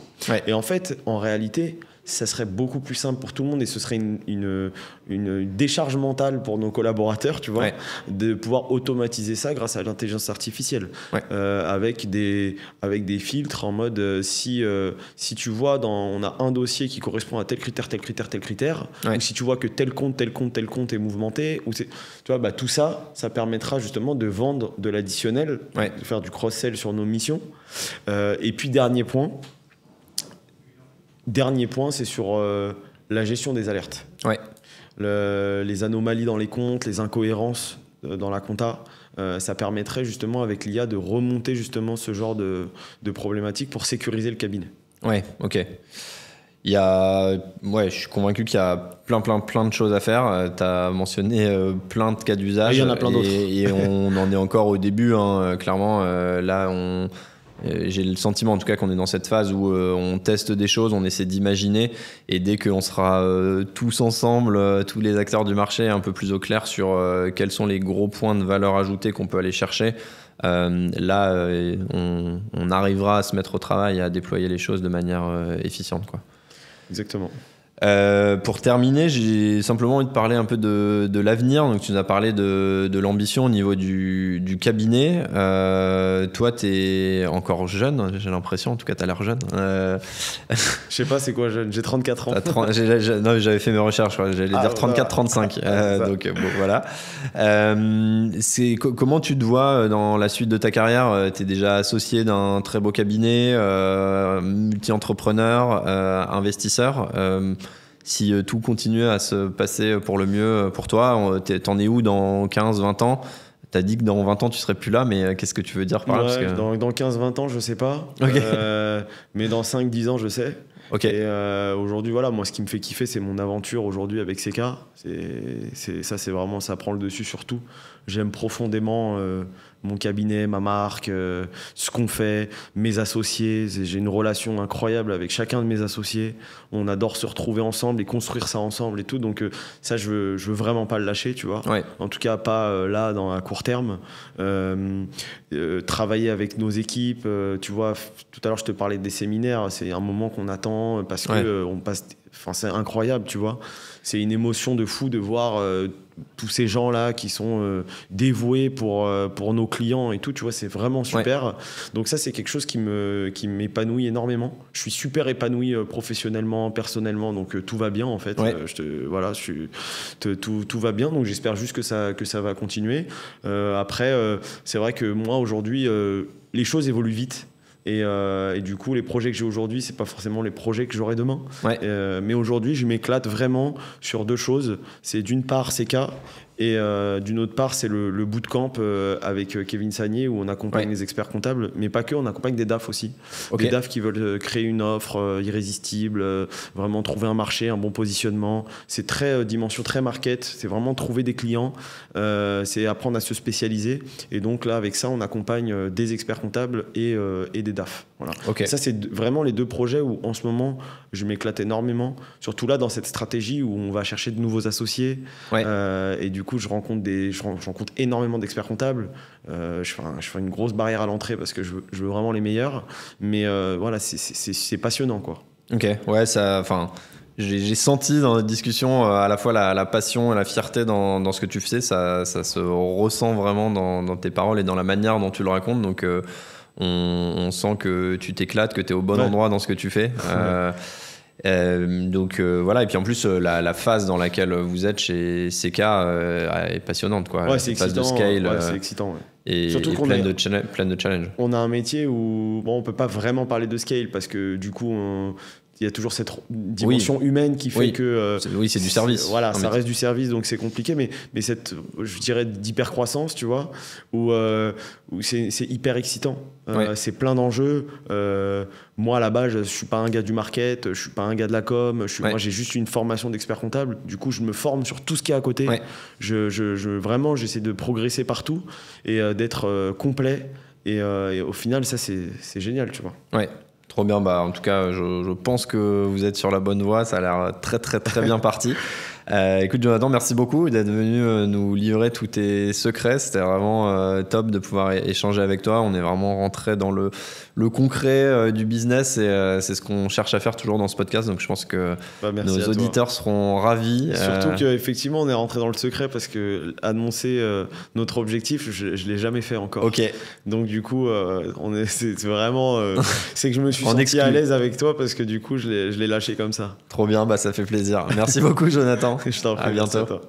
Speaker 1: Et en fait, en réalité, ça serait beaucoup plus simple pour tout le monde et ce serait une décharge mentale pour nos collaborateurs, tu vois, de pouvoir automatiser ça grâce à l'intelligence artificielle, avec des filtres en mode si tu vois on a un dossier qui correspond à tel critère, ou si tu vois que tel compte est mouvementé, ou tu vois, tout ça permettra justement de vendre de l'additionnel, de faire du cross-sell sur nos missions. Et puis dernier point, c'est sur la gestion des alertes. Les anomalies dans les comptes, les incohérences dans la compta, ça permettrait justement avec l'IA de remonter justement ce genre de problématiques pour sécuriser le cabinet.
Speaker 2: Ok. Je suis convaincu qu'il y a plein de choses à faire. Tu as mentionné plein de cas d'usage.
Speaker 1: Il y en a plein d'autres.
Speaker 2: Et on en est encore au début, clairement. Là, j'ai le sentiment en tout cas qu'on est dans cette phase où on teste des choses, on essaie d'imaginer, et dès qu'on sera tous ensemble, tous les acteurs du marché, un peu plus au clair sur quels sont les gros points de valeur ajoutée qu'on peut aller chercher, là on arrivera à se mettre au travail et à déployer les choses de manière efficiente, quoi.
Speaker 1: Exactement.
Speaker 2: Pour terminer, j'ai simplement envie de parler un peu de l'avenir. Donc, tu nous as parlé de l'ambition au niveau du cabinet. Toi, tu es encore jeune, j'ai l'impression. En tout cas, tu as l'air jeune. Je
Speaker 1: sais pas, c'est quoi jeune? J'ai 34 ans.
Speaker 2: Non, j'avais fait mes recherches. J'allais dire 34-35. Donc, voilà. Comment tu te vois dans la suite de ta carrière? Tu es déjà associé d'un très beau cabinet, multi-entrepreneur, investisseur. si tout continuait à se passer pour le mieux pour toi, t'en es où dans 15-20 ans? T'as dit que dans 20 ans, tu serais plus là, mais qu'est-ce que tu veux dire par là?
Speaker 1: Ouais,
Speaker 2: Parce que...
Speaker 1: dans 15-20 ans, je sais pas.
Speaker 2: Ok.
Speaker 1: Mais dans 5-10 ans, je sais.
Speaker 2: Ok.
Speaker 1: Et aujourd'hui, voilà, moi, ce qui me fait kiffer, c'est mon aventure aujourd'hui avec CK. C'est vraiment, ça prend le dessus sur tout. J'aime profondément mon cabinet, ma marque, ce qu'on fait, mes associés. J'ai une relation incroyable avec chacun de mes associés. On adore se retrouver ensemble et construire ça ensemble et tout. Donc ça, je veux vraiment pas le lâcher, tu vois.
Speaker 2: Ouais.
Speaker 1: En tout cas, pas là, à court terme. Travailler avec nos équipes, tu vois. Tout à l'heure, je te parlais des séminaires. C'est un moment qu'on attend parce que on passe. Enfin, c'est incroyable, tu vois. C'est une émotion de fou de voir tous ces gens-là qui sont dévoués pour nos clients et tout, tu vois, c'est vraiment super. Ouais. Donc ça, c'est quelque chose qui m'épanouit énormément. Je suis super épanoui professionnellement, personnellement, donc tout va bien en fait.
Speaker 2: Ouais.
Speaker 1: Tout va bien, donc j'espère juste que ça va continuer. Après, c'est vrai que moi, aujourd'hui, les choses évoluent vite. Et du coup, les projets que j'ai aujourd'hui, c'est pas forcément les projets que j'aurai demain.
Speaker 2: Ouais.
Speaker 1: Mais aujourd'hui, je m'éclate vraiment sur deux choses. C'est d'une part CK et d'une autre part, c'est le bootcamp avec Kevin Sagnier où on accompagne les experts comptables, mais pas que, on accompagne des DAF aussi. Okay. Des DAF qui veulent créer une offre irrésistible, vraiment trouver un marché, un bon positionnement. C'est très dimension très market, c'est vraiment trouver des clients, c'est apprendre à se spécialiser. Et donc là, avec ça, on accompagne des experts comptables et des DAF. Voilà. Okay. Ça, c'est vraiment les deux projets où en ce moment, je m'éclate énormément, surtout là dans cette stratégie où on va chercher de nouveaux associés. Ouais. Et du coup, je rencontre énormément d'experts comptables. Je fais une grosse barrière à l'entrée parce que je veux vraiment les meilleurs. Mais voilà, c'est passionnant, quoi.
Speaker 2: Ok, ouais, j'ai senti dans notre discussion à la fois la passion et la fierté dans ce que tu fais. Ça se ressent vraiment dans tes paroles et dans la manière dont tu le racontes. Donc, on sent que tu t'éclates, que tu es au bon endroit dans ce que tu fais. Donc voilà, et puis en plus la phase dans laquelle vous êtes chez CK est passionnante, quoi.
Speaker 1: Ouais, c'est excitant,
Speaker 2: de scale,
Speaker 1: c'est excitant. Ouais.
Speaker 2: Et
Speaker 1: surtout qu'on
Speaker 2: pleine de challenge.
Speaker 1: On a un métier où on peut pas vraiment parler de scale parce que du coup il y a toujours cette dimension humaine qui fait que...
Speaker 2: c'est du service.
Speaker 1: Voilà, ça reste du service, donc c'est compliqué, mais cette, je dirais, d'hyper-croissance, tu vois, où c'est hyper excitant. C'est plein d'enjeux. Moi, à la base, je ne suis pas un gars du market, je ne suis pas un gars de la com. Moi, j'ai juste une formation d'expert comptable. Du coup, je me forme sur tout ce qui est à côté. Ouais. Vraiment, j'essaie de progresser partout et d'être complet. Et au final, ça, c'est génial, tu vois.
Speaker 2: Ouais. Trop bien, en tout cas, je pense que vous êtes sur la bonne voie, ça a l'air très très très bien parti. Écoute Jonathan, merci beaucoup d'être venu nous livrer tous tes secrets, c'était vraiment top de pouvoir échanger avec toi, on est vraiment rentré dans le concret du business et c'est ce qu'on cherche à faire toujours dans ce podcast, donc je pense que nos auditeurs seront ravis.
Speaker 1: Surtout qu'effectivement on est rentré dans le secret parce que annoncer notre objectif, je l'ai jamais fait encore.
Speaker 2: Ok.
Speaker 1: Donc du coup, c'est vraiment... c'est que je me suis senti à l'aise avec toi parce que du coup je l'ai lâché comme ça.
Speaker 2: Trop bien, ça fait plaisir. Merci beaucoup Jonathan.
Speaker 1: Je t'en prie,
Speaker 2: à bientôt.